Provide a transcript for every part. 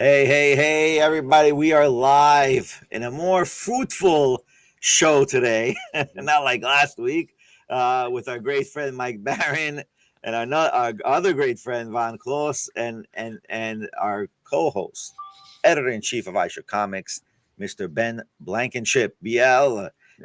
Hey, hey, hey, everybody. We are live in a more fruitful show today, not like last week, with our great friend Mike Baron and our other great friend Von Klaus and our co-host, editor-in-chief of Aishuk Comics, Mr. Ben Blankenship. BL,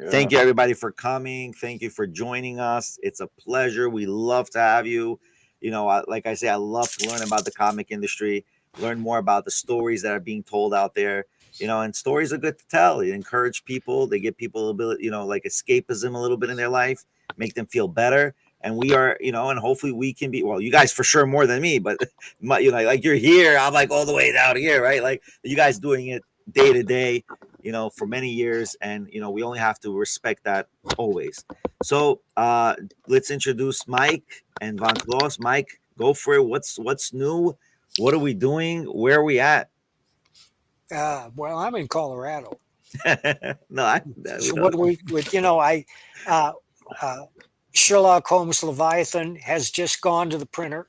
thank you everybody for coming. Thank you for joining us. It's a pleasure. We love to have you. Like I say, I love to learn about the comic industry, learn more about the stories that are being told out there. And stories are good to tell. They encourage people. They give people a bit, like escapism a little bit in their life, make them feel better. And we are, and hopefully we can be, well, you guys for sure more than me, but like you're here, I'm like all the way down here, right? Like you guys doing it day to day, for many years. And, we only have to respect that always. So let's introduce Mike and Von Klaus. Mike, go for it. What's new? What are we doing? Where are we at? Well, I'm in Colorado. No, So what we would, Sherlock Holmes Leviathan has just gone to the printer.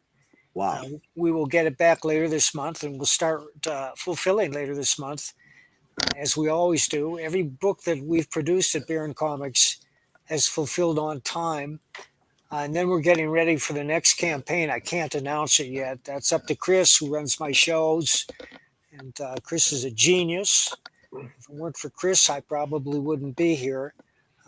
Wow. We will get it back later this month, and we'll start fulfilling later this month, as we always do. Every book that we've produced at Baron Comics has fulfilled on time. And then we're getting ready for the next campaign. I can't announce it yet. That's up to Chris, who runs my shows. And Chris is a genius. If it weren't for Chris, I probably wouldn't be here.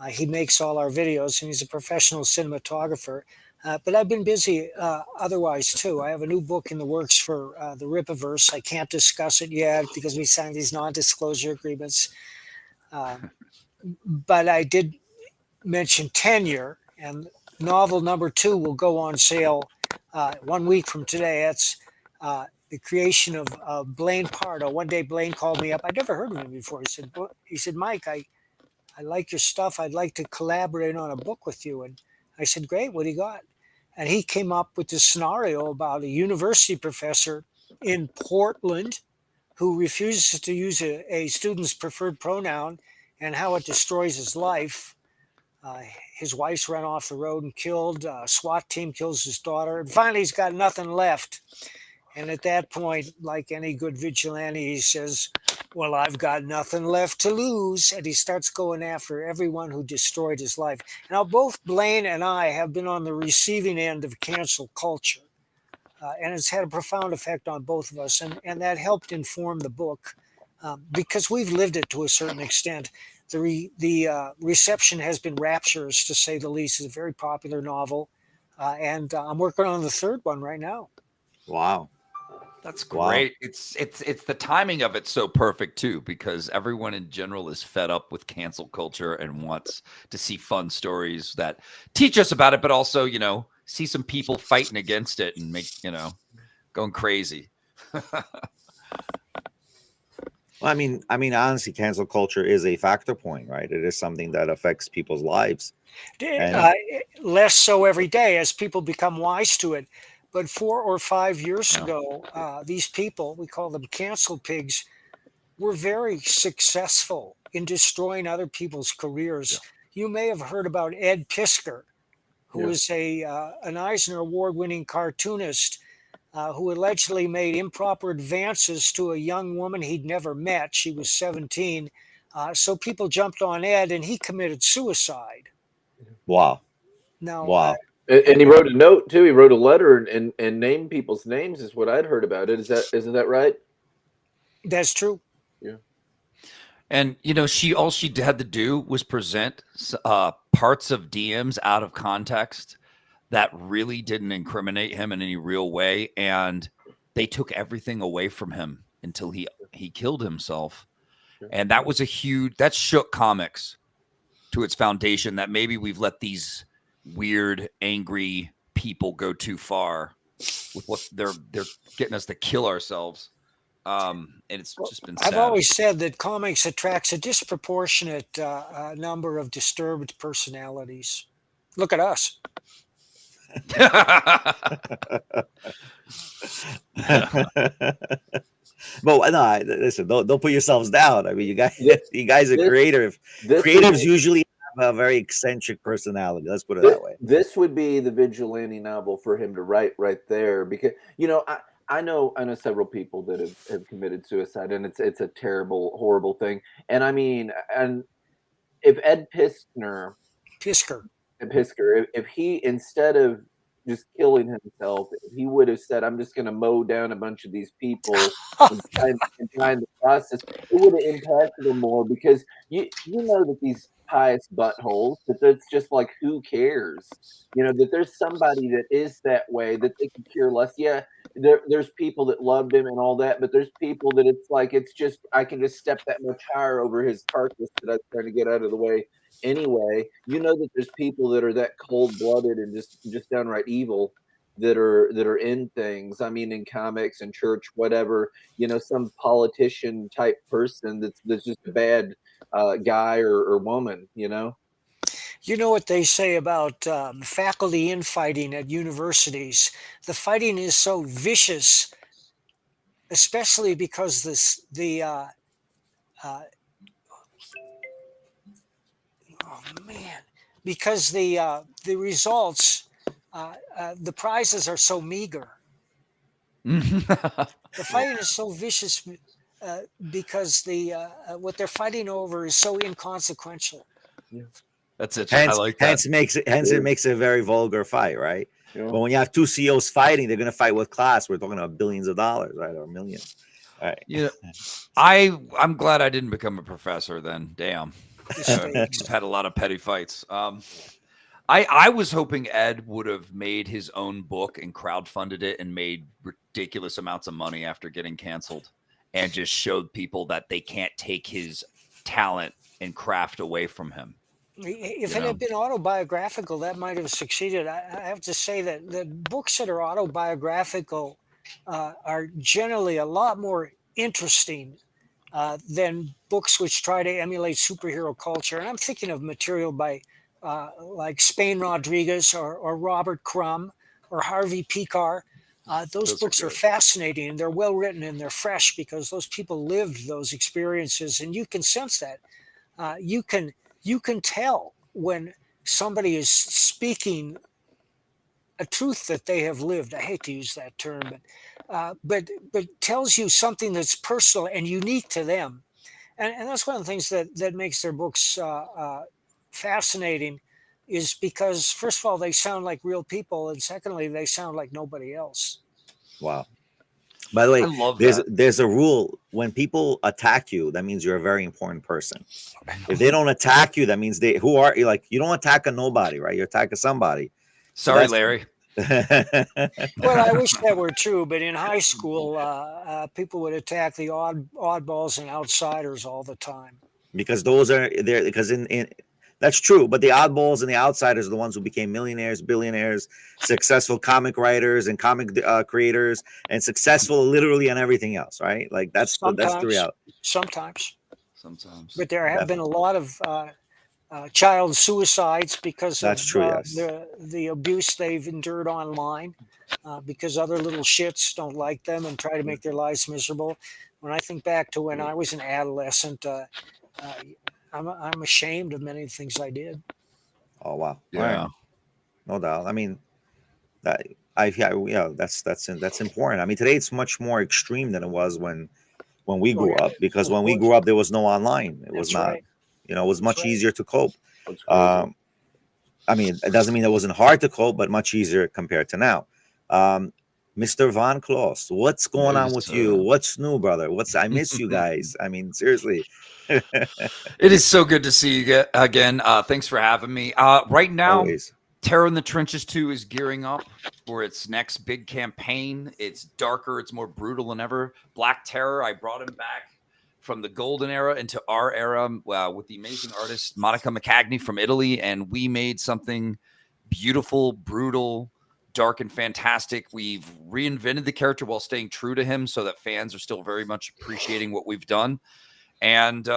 He makes all our videos, and he's a professional cinematographer. But I've been busy otherwise, too. I have a new book in the works for the Rippaverse. I can't discuss it yet because we signed these non-disclosure agreements. But I did mention Tenure, and novel number 2 will go on sale 1 week from today. That's the creation of Blaine Pardo. One day Blaine called me up. I'd never heard of him before. He said, Mike, I like your stuff. I'd like to collaborate on a book with you. And I said, great, what do you got? And he came up with this scenario about a university professor in Portland who refuses to use a student's preferred pronoun and how it destroys his life. His wife's run off the road and killed. SWAT team kills his daughter. And finally, he's got nothing left. And at that point, like any good vigilante, he says, well, I've got nothing left to lose. And he starts going after everyone who destroyed his life. Now, both Blaine and I have been on the receiving end of cancel culture. And it's had a profound effect on both of us. And that helped inform the book because we've lived it to a certain extent. The reception has been rapturous, to say the least. It's a very popular novel. And I'm working on the third one right now. Wow. That's great. Wow. It's the timing of it so perfect too, because everyone in general is fed up with cancel culture and wants to see fun stories that teach us about it, but also, see some people fighting against it and make, going crazy. Well, I mean, honestly, cancel culture is a factor point, right? It is something that affects people's lives. Less so every day as people become wise to it. But 4 or 5 years ago, these people, we call them cancel pigs, were very successful in destroying other people's careers. Yeah. You may have heard about Ed Piskor, who is an Eisner Award-winning cartoonist who allegedly made improper advances to a young woman he'd never met. She was 17. So people jumped on Ed, and he committed suicide. Wow. Now, wow. And he wrote a note too. He wrote a letter and named people's names. Is what I'd heard about it. Isn't that right? That's true. Yeah. And all she had to do was present parts of DMs out of context that really didn't incriminate him in any real way, and they took everything away from him until he killed himself. And that was that shook comics to its foundation, that maybe we've let these weird, angry people go too far with what they're getting us to kill ourselves. And it's just been sad. I've always said that comics attracts a disproportionate number of disturbed personalities. Look at us. But no, listen, don't put yourselves down. I mean, you guys are creative. Creatives usually have a very eccentric personality. Let's put it that way. This would be the vigilante novel for him to write right there, because I know several people that have committed suicide, and it's a terrible, horrible thing. And I mean, and if Ed Piskner Pisker. Pisker, if he, instead of just killing himself, if he would have said, "I'm just going to mow down a bunch of these people and try the process," it would have impacted him more, because you know that these pious buttholes, that it's just like, who cares? You know that there's somebody that is that way, that they could care less. Yeah, there's people that loved him and all that, but there's people that it's like, it's just, I can just step that much higher over his carcass that I'm trying to get out of the way anyway. You know that there's people that are that cold-blooded and just downright evil, that are in things. I mean, in comics and church, whatever. You know, some politician type person that's just a bad guy or woman. You know. You know what they say about faculty infighting at universities? The fighting is so vicious, especially because uh, oh man, because the results, the prizes are so meager. The fighting is so vicious because what they're fighting over is so inconsequential. Yeah. That's it. I like that. Hence it makes it a very vulgar fight, right? Yeah. But when you have two CEOs fighting, they're going to fight with class. We're talking about billions of dollars, right, or millions. All right. You know, I'm glad I didn't become a professor then. Damn. I've had a lot of petty fights. I was hoping Ed would have made his own book and crowdfunded it and made ridiculous amounts of money after getting canceled, and just showed people that they can't take his talent and craft away from him. If it had been autobiographical, that might have succeeded. I have to say that books that are autobiographical are generally a lot more interesting than books which try to emulate superhero culture. And I'm thinking of material by like Spain Rodriguez or Robert Crumb or Harvey Pekar. Those books are fascinating, and they're well written, and they're fresh because those people lived those experiences, and you can sense that. You can tell when somebody is speaking a truth that they have lived. I hate to use that term, but tells you something that's personal and unique to them, and that's one of the things that makes their books fascinating, is because first of all they sound like real people, and secondly they sound like nobody else. Wow. By the way, I love there's a rule: when people attack you, that means you're a very important person. If they don't attack you, that means who are you? Like, you don't attack a nobody, right? You're attacking somebody. Sorry, Larry. Well, I wish that were true, but in high school, people would attack the oddballs and outsiders all the time. Because those are there. Because in that's true, but the oddballs and the outsiders are the ones who became millionaires, billionaires, successful comic writers and comic creators, and successful literally on everything else, right? Like that's the reality. Sometimes. But there have Definitely. been a lot of child suicides because That's of true, yes. the abuse they've endured online, because other little shits don't like them and try to make their lives miserable. When I think back to when I was an adolescent, I'm ashamed of many of the things I did. Oh wow, Yeah. Right. No doubt. I mean, that's important. I mean, today it's much more extreme than it was when we grew up, because Of when we course. grew up there was no online. It was That's not, right. it was much That's right. easier to cope. That's crazy. I mean, it doesn't mean it wasn't hard to cope, but much easier compared to now. Mr. Von Klaus, what's going on with you? What's new, brother? I miss you guys. I mean, seriously. It is so good to see you again. Thanks for having me. Right now, Always. Terror in the Trenches 2 is gearing up for its next big campaign. It's darker, it's more brutal than ever. Black Terror, I brought him back from the golden era into our era with the amazing artist Monica McCagney from Italy, and we made something beautiful, brutal, dark, and fantastic. We've reinvented the character while staying true to him so that fans are still very much appreciating what we've done. And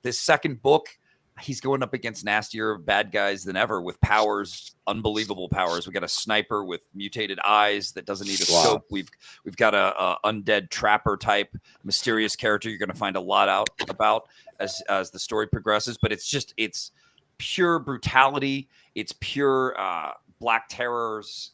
this second book, he's going up against nastier bad guys than ever with powers, unbelievable powers. We got a sniper with mutated eyes that doesn't need a scope. We've got a undead trapper type mysterious character you're going to find a lot out about as the story progresses. But it's pure brutality. It's pure Black Terror's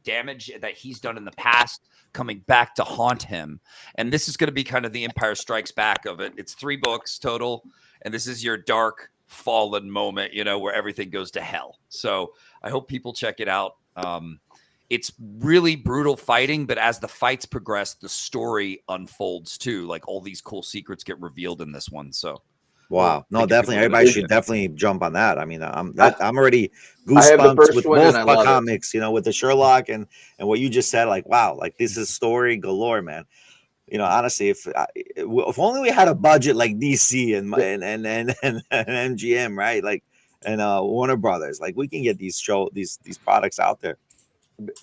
damage that he's done in the past coming back to haunt him. And this is going to be kind of the Empire Strikes Back of it. It's 3 books total, and this is your dark fallen moment, where everything goes to hell. So I hope people check it out. It's really brutal fighting, but as the fights progress, the story unfolds too. Like all these cool secrets get revealed in this one. So wow, no, definitely, everybody should definitely jump on that. I mean, I'm already goosebumps with both comics, with the Sherlock and what you just said. Like, wow, like this is story galore, man. Honestly, if only we had a budget like DC and MGM, right? Like, and Warner Brothers, like we can get these products out there.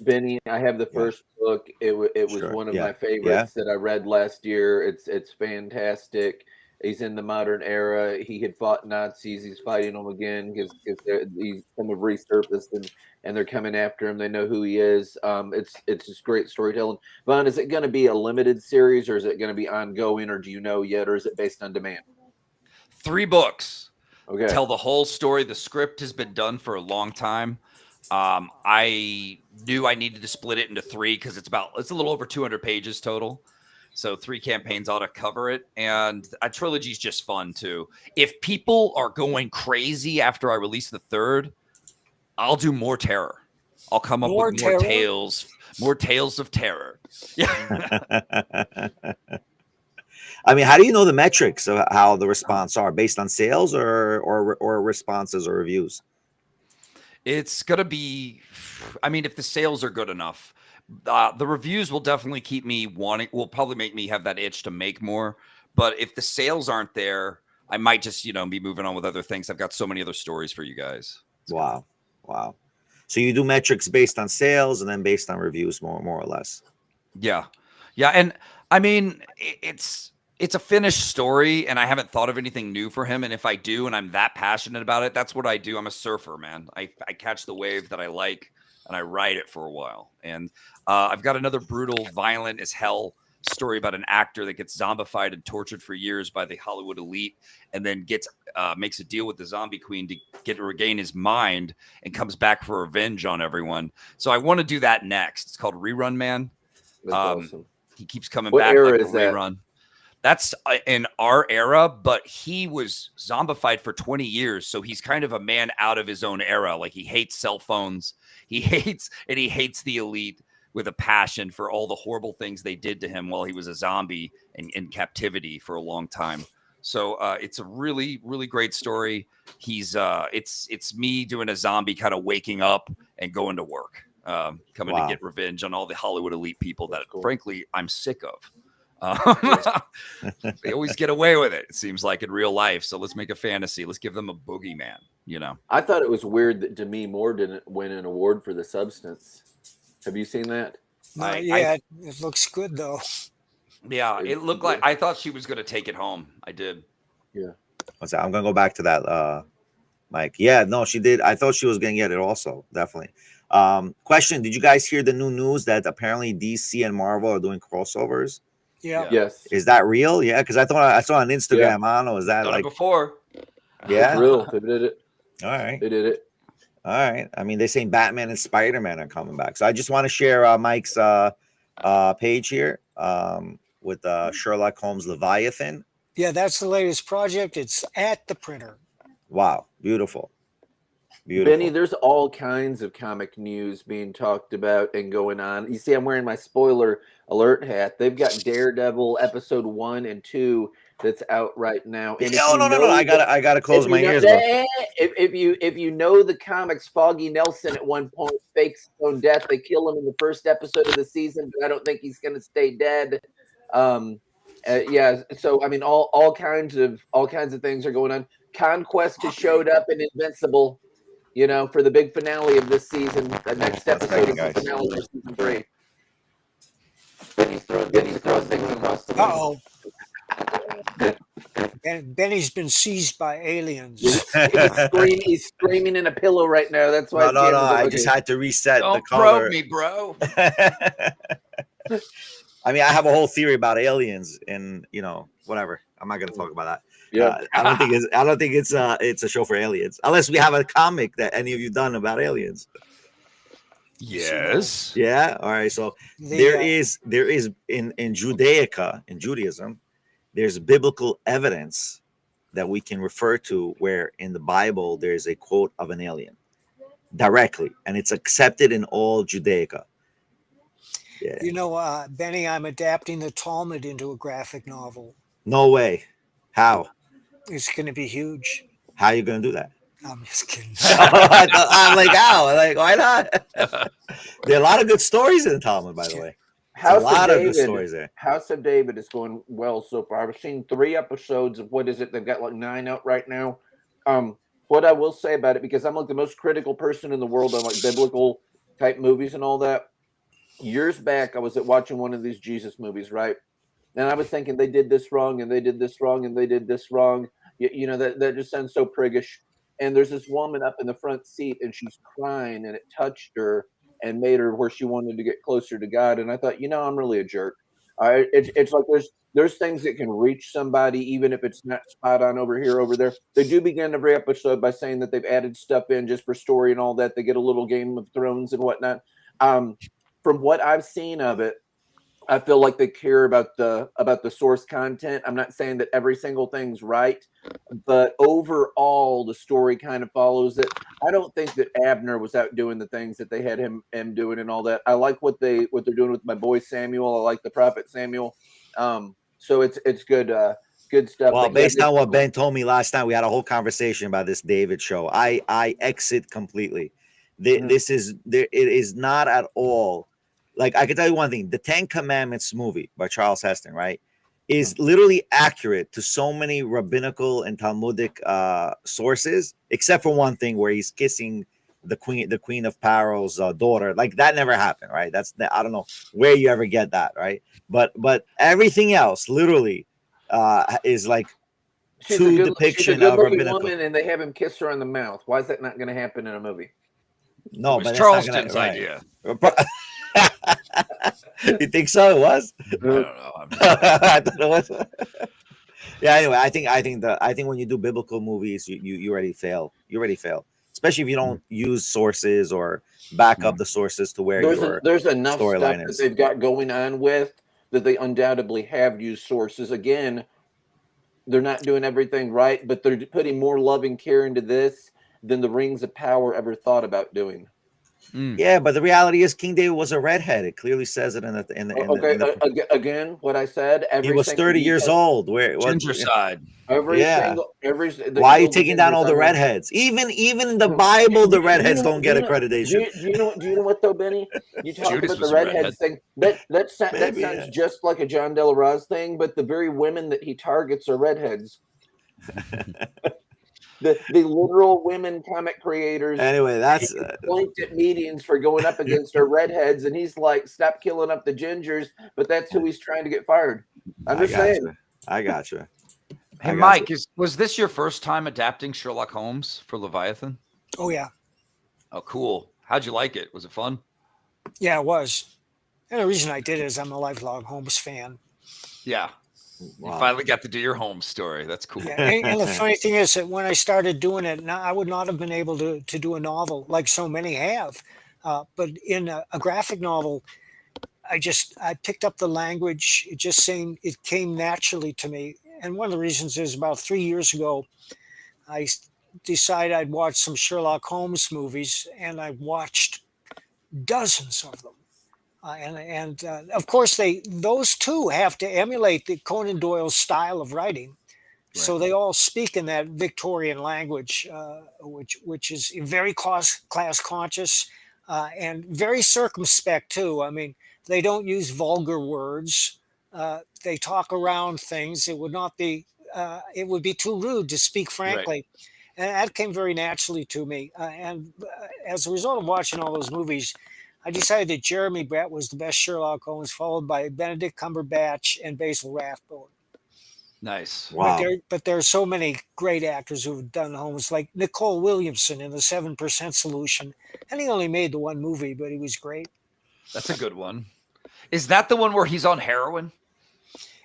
Benny, I have the first book. It was one of my favorites that I read last year. It's fantastic. He's in the modern era. He had fought Nazis. He's fighting them again because some have resurfaced and they're coming after him. They know who he is. It's just great storytelling. Von, is it going to be a limited series or is it going to be ongoing, or do you know yet, or is it based on demand? 3 books. Okay. Tell the whole story. The script has been done for a long time. I knew I needed to split it into 3 because it's a little over 200 pages total. So 3 campaigns ought to cover it. And a trilogy is just fun too. If people are going crazy after I release the 3rd, I'll do more terror. I'll come up with more tales of terror. Yeah. I mean, how do you know the metrics of how the response are based on sales or responses or reviews? It's going to be, if the sales are good enough, the reviews will definitely keep me will probably make me have that itch to make more. But if the sales aren't there, I might just, be moving on with other things. I've got so many other stories for you guys. Wow. So you do metrics based on sales and then based on reviews more or less. Yeah. And it's a finished story and I haven't thought of anything new for him. And if I do, and I'm that passionate about it, that's what I do. I'm a surfer, man. I catch the wave that I like and I ride it for a while. And I've got another brutal, violent as hell story about an actor that gets zombified and tortured for years by the Hollywood elite and then makes a deal with the zombie queen to regain his mind and comes back for revenge on everyone. So I want to do that next. It's called Rerun Man. That's awesome. He keeps coming what back era like a is that? rerun. That's in our era, but he was zombified for 20 years. So he's kind of a man out of his own era. Like he hates cell phones. He hates the elite with a passion for all the horrible things they did to him while he was a zombie in captivity for a long time. So it's a really, really great story. It's me doing a zombie kind of waking up and going to work, coming to get revenge on all the Hollywood elite people that, frankly, I'm sick of. They always get away with it seems like in real life. So let's make a fantasy. Let's give them a boogeyman. I thought it was weird that Demi Moore didn't win an award for The Substance. Have you seen that? It looks good though. Yeah, it looked like I thought she was going to take it home. I did. Yeah. I'm going to go back to that, Mike. Yeah, no, she did. I thought she was going to get it also. Definitely. Question: did you guys hear the new news that apparently DC and Marvel are doing crossovers? Yeah. Yes. Is that real? Yeah, because I thought I saw on Instagram. Yeah. I don't know. Is that done like before? Yeah, it's real. They did it. All right. They did it. All right. I mean, they're saying Batman and Spider-Man are coming back. So I just want to share Mike's page here with Sherlock Holmes Leviathan. Yeah, that's the latest project. It's at the printer. Wow, beautiful. Beautiful. Benny, there's all kinds of comic news being talked about and going on. You see, I'm wearing my spoiler alert hat. They've got Daredevil episode 1 and 2 that's out right now. And no. I gotta close my ears. If you know the comics, Foggy Nelson at one point fakes his own death. They kill him in the first episode of the season, but I don't think he's gonna stay dead. Yeah. So I mean, all kinds of things are going on. Conquest has showed up in Invincible. For the big finale of this season, the next episode is the finale for season 3. Benny's throwing things across the room. Benny's been seized by aliens. He's screaming in a pillow right now. That's why. No. I just had to reset the color. Don't probe me, bro. I mean, I have a whole theory about aliens, and whatever. I'm not going to talk about that. Yeah, I don't think it's a show for aliens, unless we have a comic that any of you done about aliens. Yes. Yeah. All right. So there is in Judaica, in Judaism, there's biblical evidence that we can refer to where in the Bible there's a quote of an alien directly, and it's accepted in all Judaica. Yeah. You know, Benny, I'm adapting the Talmud into a graphic novel. No way. How? It's going to be huge. How are you gonna do that? I'm just kidding. I'm like, how? Like, why not? There are a lot of good stories in the Talmud, by the way. There's a lot of good stories there. House of David is going well so far. I've seen 3 episodes of what is it? They've got like 9 out right now. What I will say about it, because I'm like the most critical person in the world on like biblical type movies and all that. Years back, I was watching one of these Jesus movies, right? And I was thinking they did this wrong, and they did this wrong, and they did this wrong. You know, that just sounds so priggish. And there's this woman up in the front seat, and she's crying, and it touched her and made her where she wanted to get closer to God. And I thought, you know, I'm really a jerk. It's like there's things that can reach somebody, even if it's not spot on over here, over there. They do begin every episode by saying that they've added stuff in just for story and all that. They get a little Game of Thrones and whatnot. From what I've seen of it, I feel like they care about the source content. I'm not saying that every single thing's right, but overall the story kind of follows it. I don't think that Abner was out doing the things that they had him doing and all that. I like what they're doing with my boy Samuel. I like the prophet Samuel. So it's good stuff. Well, based on what Ben told me last time, we had a whole conversation about this David show. I exit completely. This is there. It is not at all. Like, I can tell you one thing, the 10 Commandments movie by Charles Heston, right, is literally accurate to so many rabbinical and Talmudic sources, except for one thing where he's kissing the queen of Paro's daughter. Like, that never happened, right? I don't know where you ever get that, right? But everything else literally is like true depiction of rabbinical. Woman, and they have him kiss her on the mouth. Why is that not going to happen in a movie? No, it was but Charleston's idea. You think so? It was? I don't know. I thought it was. Yeah. Anyway, I think when you do biblical movies, you already fail. You already fail, especially if you don't use sources or back up the sources to where there's enough stuff that they've got going on with that they undoubtedly have used sources. Again, they're not doing everything right, but they're putting more loving care into this than the Rings of Power ever thought about doing. Yeah, but the reality is King David was a redhead. It clearly says it in the again, what I said. He was 30 years old. Ginger side. Why are you taking down all the redheads? Even in the Bible, the redheads don't get accreditation. Do you know what though, Benny? You talk about the redheads thing. That sounds just like a John De La Rose thing, but the very women that he targets are redheads. The literal women comic creators. Anyway, that's points at meetings for going up against our redheads, and he's like, "Stop killing up the gingers." But that's who he's trying to get fired. I'm just saying. I got you. Hey, Mike, was this your first time adapting Sherlock Holmes for Leviathan? Oh yeah. Oh, cool. How'd you like it? Was it fun? Yeah, it was. And the reason I did it is I'm a lifelong Holmes fan. Yeah. Wow. You finally got to do your Holmes story. That's cool. Yeah, and the funny thing is that when I started doing it, I would not have been able to do a novel like so many have. But in a graphic novel, I picked up the language. It came naturally to me. And one of the reasons is about 3 years ago, I decided I'd watch some Sherlock Holmes movies, and I watched dozens of them. And of course, those two have to emulate the Conan Doyle's style of writing, right. So they all speak in that Victorian language, which is very class conscious and very circumspect too. I mean, they don't use vulgar words. They talk around things. It would be too rude to speak frankly, right. And that came very naturally to me. And as a result of watching all those movies, I decided that Jeremy Brett was the best Sherlock Holmes, followed by Benedict Cumberbatch and Basil Rathbone. Nice. Wow. But there are so many great actors who've done Holmes, like Nicole Williamson in The 7% Solution. And he only made the one movie, but he was great. That's a good one. Is that the one where he's on heroin?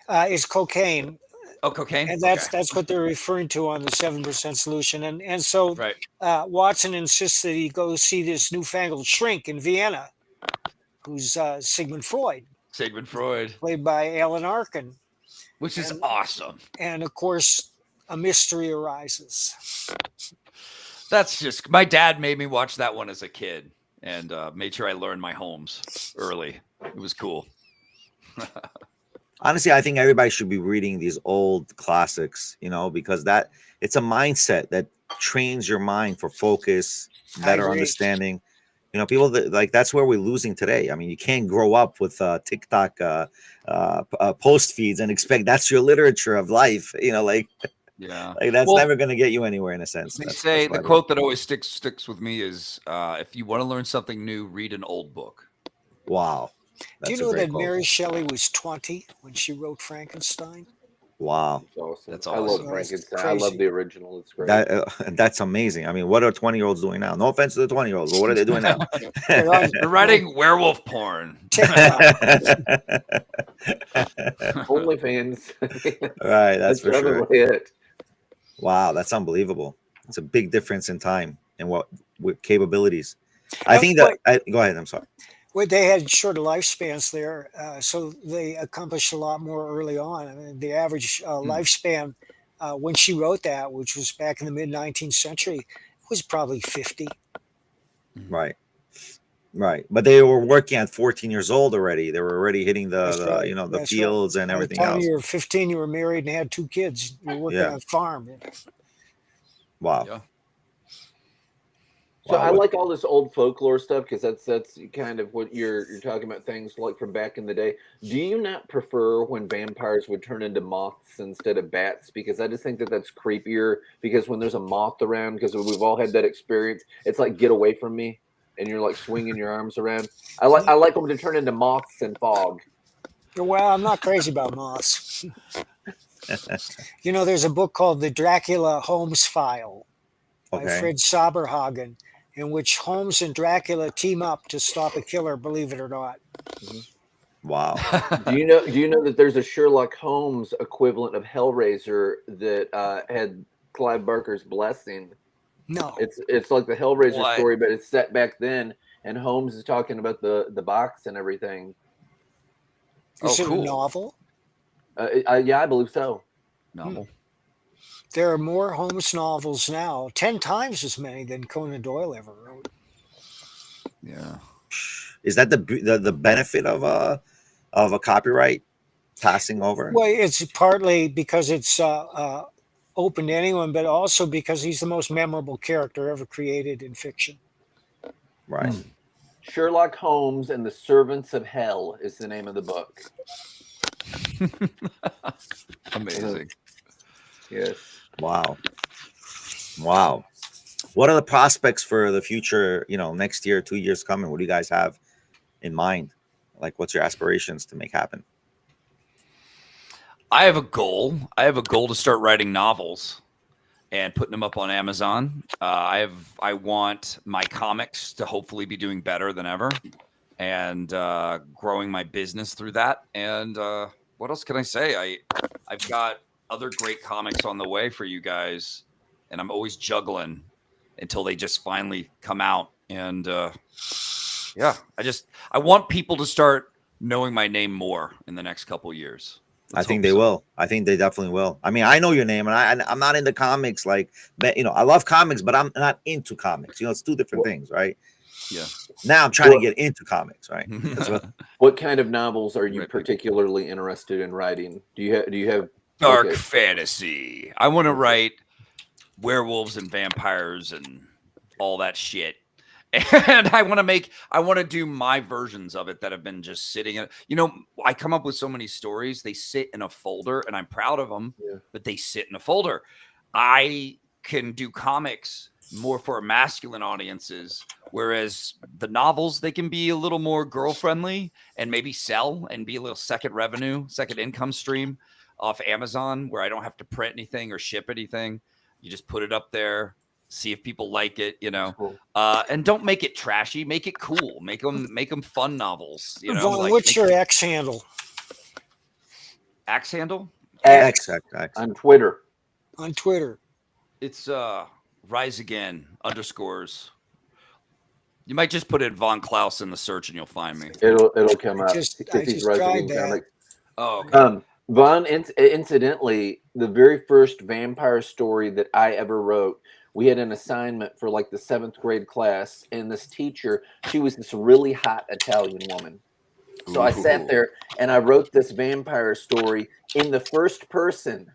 It's cocaine. Oh, cocaine. And that's Okay. that's what they're referring to on the 7% solution. And so Right. Watson insists that he go see this newfangled shrink in Vienna, who's Sigmund Freud, Sigmund Freud, played by Alan Arkin. which is And awesome. and of course, a mystery arises. That's just my dad made me watch that one as a kid and made sure I learned my Holmes early. It was cool. Honestly, I think everybody should be reading these old classics, because that it's a mindset that trains your mind for focus, I better agree. understanding. People that like that's where we're losing today. I mean, you can't grow up with TikTok post feeds and expect that's your literature of life. Yeah. Like that's Well, never going to get you anywhere in a sense. they That's say the why quote that always sticks with me is if you want to learn something new, read an old book. wow. Do you That's a know great that quote. Mary Shelley was 20 when she wrote Frankenstein? Wow. It's awesome. That's I love awesome. Frankenstein. I Crazy. love the original. It's great. That's amazing. I mean, what are 20-year-olds doing now? No offense to the 20-year-olds, but what are they doing now? They're on They're writing werewolf porn. TikTok. OnlyFans. Right, that's for sure. probably it. Wow, that's unbelievable. It's a big difference in time and with capabilities. I And think what- go ahead. I'm sorry. Well, they had shorter lifespans there, so they accomplished a lot more early on. I mean, the average lifespan when she wrote that, which was back in the mid 19th century, was probably 50. Right. But they were working at 14 years old already. They were already hitting That's right. the That's fields right. and By the everything time else. you were 15, you were married and had 2 kids. You were working Yeah. on a farm. Wow. Yeah. So I like all this old folklore stuff because that's kind of what you're talking about, things like from back in the day. Do you not prefer when vampires would turn into moths instead of bats? Because I just think that's creepier. Because when there's a moth around, because we've all had that experience, it's like get away from me, and you're like swinging your arms around. I like them to turn into moths and fog. Well, I'm not crazy about moths. There's a book called The Dracula Holmes File by Okay. Fred Saberhagen, in which Holmes and Dracula team up to stop a killer, believe it or not. Wow. Do you know that there's a Sherlock Holmes equivalent of Hellraiser that had Clive Barker's blessing? No. It's like the Hellraiser What? story, but it's set back then, and Holmes is talking about the box and everything. Is Oh, it cool. a novel? Yeah, I believe so. Novel. There are more Holmes novels now, 10 times as many than Conan Doyle ever wrote. Yeah. Is that the benefit of a copyright passing over? Well, it's partly because it's open to anyone, but also because he's the most memorable character ever created in fiction. Right. Sherlock Holmes and the Servants of Hell is the name of the book. Amazing. Yes. Wow. What are the prospects for the future, next year, 2 years coming? What do you guys have in mind? Like, what's your aspirations to make happen? I have a goal. I have a goal to start writing novels and putting them up on Amazon. I want my comics to hopefully be doing better than ever, and growing my business through that. And what else can I say? I've got other great comics on the way for you guys, and I'm always juggling until they just finally come out. And yeah, I want people to start knowing my name more in the next couple of years. I think they will. I think they definitely will. I mean, I know your name, and I'm not into comics. Like, I love comics, but I'm not into comics. It's two different things, right? Yeah. Now I'm trying to get into comics, right? What kind of novels are you Right. particularly interested in writing? Do you have Dark fantasy. I want to write werewolves and vampires and all that shit. And I want to do my versions of it that have been just sitting in, I come up with so many stories. They sit in a folder and I'm proud of them, but they sit in a folder. I can do comics more for masculine audiences, whereas the novels, they can be a little more girl friendly and maybe sell and be a little second income stream off Amazon, where I don't have to print anything or ship anything. You just put it up there, see if people like it, Cool. and don't make it trashy, make it cool, make them fun novels, Vaughn, what's your X handle? Axe handle? X. on Twitter. On Twitter. It's Rise Again _ You might just put in Von Klaus in the search and you'll find me. It'll come I up just because he's tried writing that. comics. Oh, okay. Von, incidentally, the very first vampire story that I ever wrote, we had an assignment for like the 7th grade class, and this teacher, she was this really hot Italian woman. So I sat there and I wrote this vampire story in the first person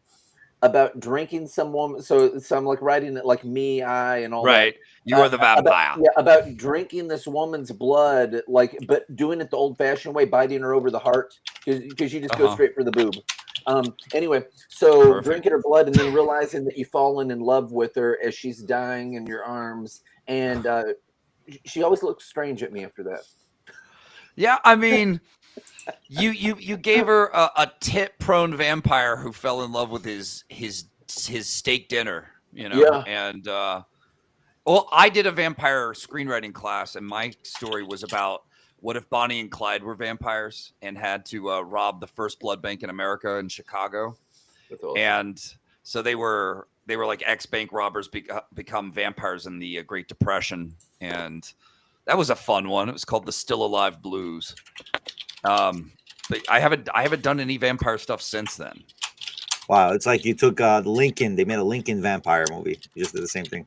about drinking some woman. So I'm like writing it like me, I, and all that. Right. You are the vampire. About drinking this woman's blood, like, but doing it the old-fashioned way, biting her over the heart, because you just go straight for the boob. Anyway, so Perfect. drinking her blood and then realizing that you've fallen in love with her as she's dying in your arms, and she always looks strange at me after that. Yeah, I mean, you gave her a tit-prone vampire who fell in love with his steak dinner, you know. Yeah. And well, I did a vampire screenwriting class, and my story was about what if Bonnie and Clyde were vampires and had to rob the first blood bank in America in Chicago. That's awesome. And so they were like ex-bank robbers become vampires in the Great Depression, and that was a fun one. It was called the Still Alive Blues. But I haven't done any vampire stuff since then. Wow, it's like you took Lincoln. They made a Lincoln vampire movie. You just did the same thing.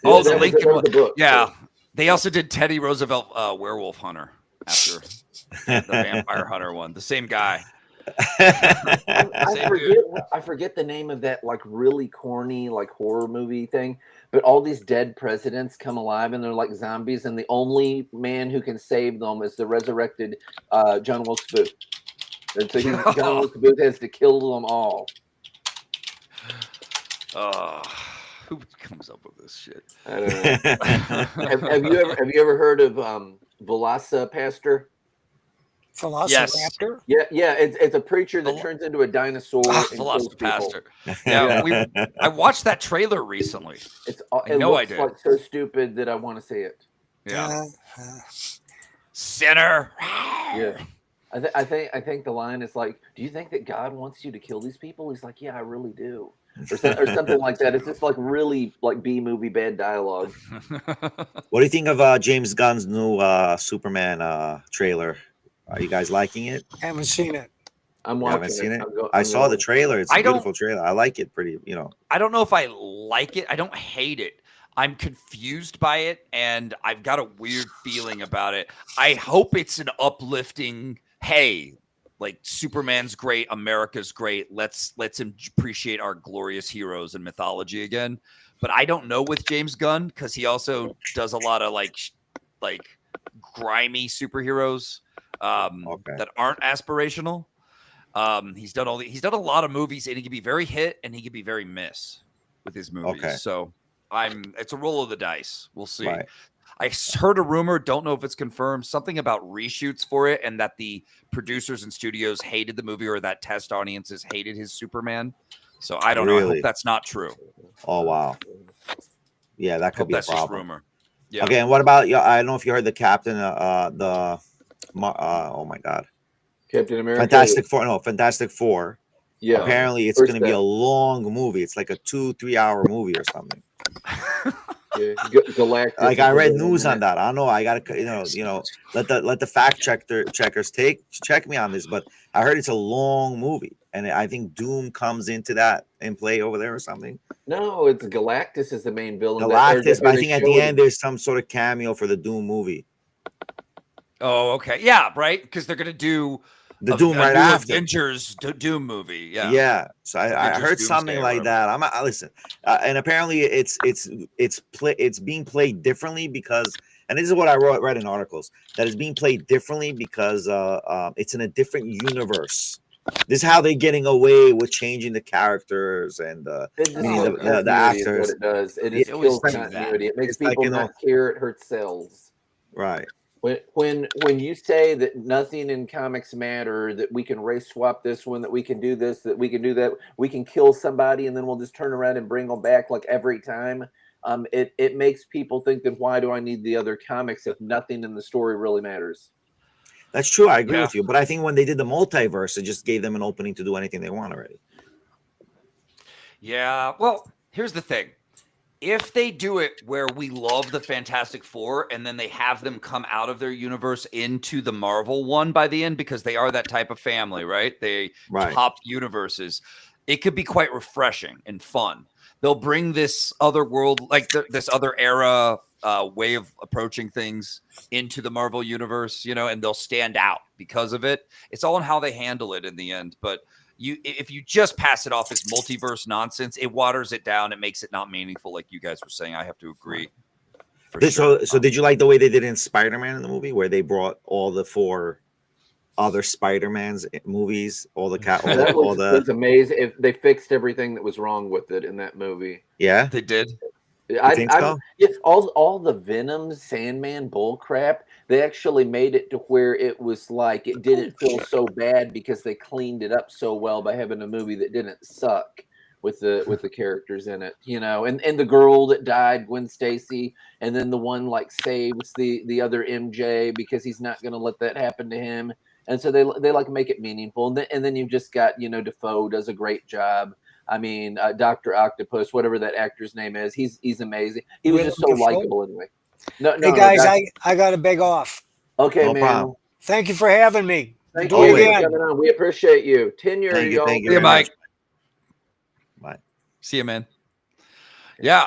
Oh, the Lincoln one. Book, yeah. So. They also did Teddy Roosevelt Werewolf Hunter after the Vampire Hunter one. The same guy. I forget the name of that like really corny like horror movie thing, but all these dead presidents come alive and they're like zombies, and the only man who can save them is the resurrected John Wilkes Booth. And so John Wilkes Booth has to kill them all. Who comes up with this shit? I don't know. have you ever heard of Velocipastor? Velociraptor? Yes. Yeah. It's a preacher that turns into a dinosaur and kills people. Velocipastor. Yeah, I watched that trailer recently. It did. Like so stupid that I want to see it. Yeah. Sinner. Yeah. I think the line is like, do you think that God wants you to kill these people? He's like, yeah, I really do. Or something like that. It's just like really like B movie bad dialogue. What do you think of James Gunn's new Superman trailer? Are you guys liking it? I haven't seen it. I'm watching. Haven't seen it. I saw the trailer. It's a beautiful trailer. I like it. Pretty, you know. I don't know if I like it. I don't hate it. I'm confused by it, and I've got a weird feeling about it. I hope it's an uplifting. Hey, like Superman's great, America's great. Let's appreciate our glorious heroes and mythology again. But I don't know with James Gunn, because he also does a lot of like grimy superheroes that aren't aspirational. He's done a lot of movies, and he can be very hit and he can be very miss with his movies. Okay. So it's a roll of the dice. We'll see. Right. I heard a rumor, don't know if it's confirmed, something about reshoots for it, and that the producers and studios hated the movie, or that test audiences hated his Superman. So I don't know. I hope that's not true. Oh wow. Yeah, that could be a problem. Just rumor. Yeah. Okay, and what about I don't know if you heard the captain oh my god. Captain America. Fantastic Four. Yeah. Apparently it's going to be a long movie. It's like a 2-3 hour movie or something. Yeah, Galactus. Like I read news on that. I don't know. I gotta let the fact checkers check me on this. But I heard it's a long movie, and I think Doom comes into that in play over there or something. No, it's Galactus is the main villain. Galactus, but I think at the end there's some sort of cameo for the Doom movie. Oh, okay, yeah, right. Because they're gonna do the Doom right after Avengers Doom movie. Yeah, yeah. So I heard something like that. Listen, and apparently it's being played differently because, and this is what I read in articles, that it's being played differently because it's in a different universe. This is how they're getting away with changing the characters and the actors. What it does. It kills continuity. It makes people not care. It hurts sales. Right. When you say that nothing in comics matter, that we can race swap this one, that we can do this, that we can do that, we can kill somebody and then we'll just turn around and bring them back like every time. It makes people think that why do I need the other comics if nothing in the story really matters? That's true. I agree with you. But I think when they did the multiverse, it just gave them an opening to do anything they want already. Yeah. Well, here's the thing. If they do it where we love the Fantastic Four and then they have them come out of their universe into the Marvel one by the end, because they are that type of family, right? They Right. top universes. It could be quite refreshing and fun. They'll bring this other world, like this other era way of approaching things into the Marvel universe, and they'll stand out because of it. It's all in how they handle it in the end. But if you just pass it off as multiverse nonsense, it waters it down. It makes it not meaningful, like you guys were saying. I have to agree. For sure. So did you like the way they did in Spider-Man in the movie, where they brought all the 4 other Spider-Man's movies, all the That was amazing. If they fixed everything that was wrong with it in that movie. Yeah, they did. I think so? Yeah, all the Venom, Sandman bull crap, they actually made it to where it was like it didn't feel so bad because they cleaned it up so well by having a movie that didn't suck with the characters in it, and the girl that died, Gwen Stacy, and then the one like saves the other MJ because he's not going to let that happen to him, and so they like make it meaningful, and then you've just got Defoe does a great job. I mean, Dr. Octopus, whatever that actor's name is, he's amazing. He was just so likable anyway. No, hey guys, I got to beg off. Okay, No man. problem. Thank you for having me. Thank Do it you for again. coming on. We appreciate you. Tenured, Thank you. y'all. Thank you See you, very much. Mike. Bye. See you, man. Yeah.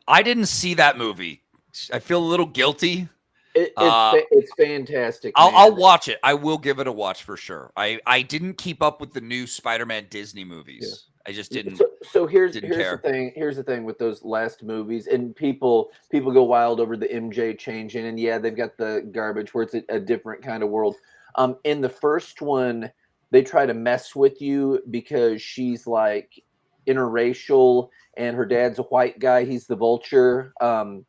I didn't see that movie. I feel a little guilty. It's fantastic. I'll watch it. I will give it a watch for sure. I didn't keep up with the new Spider-Man Disney movies. Yeah. I just didn't. So here's the thing. Here's the thing with those last movies, and people go wild over the MJ changing, and yeah, they've got the garbage where it's a different kind of world. In the first one, they try to mess with you because she's like interracial, and her dad's a white guy. He's the Vulture. And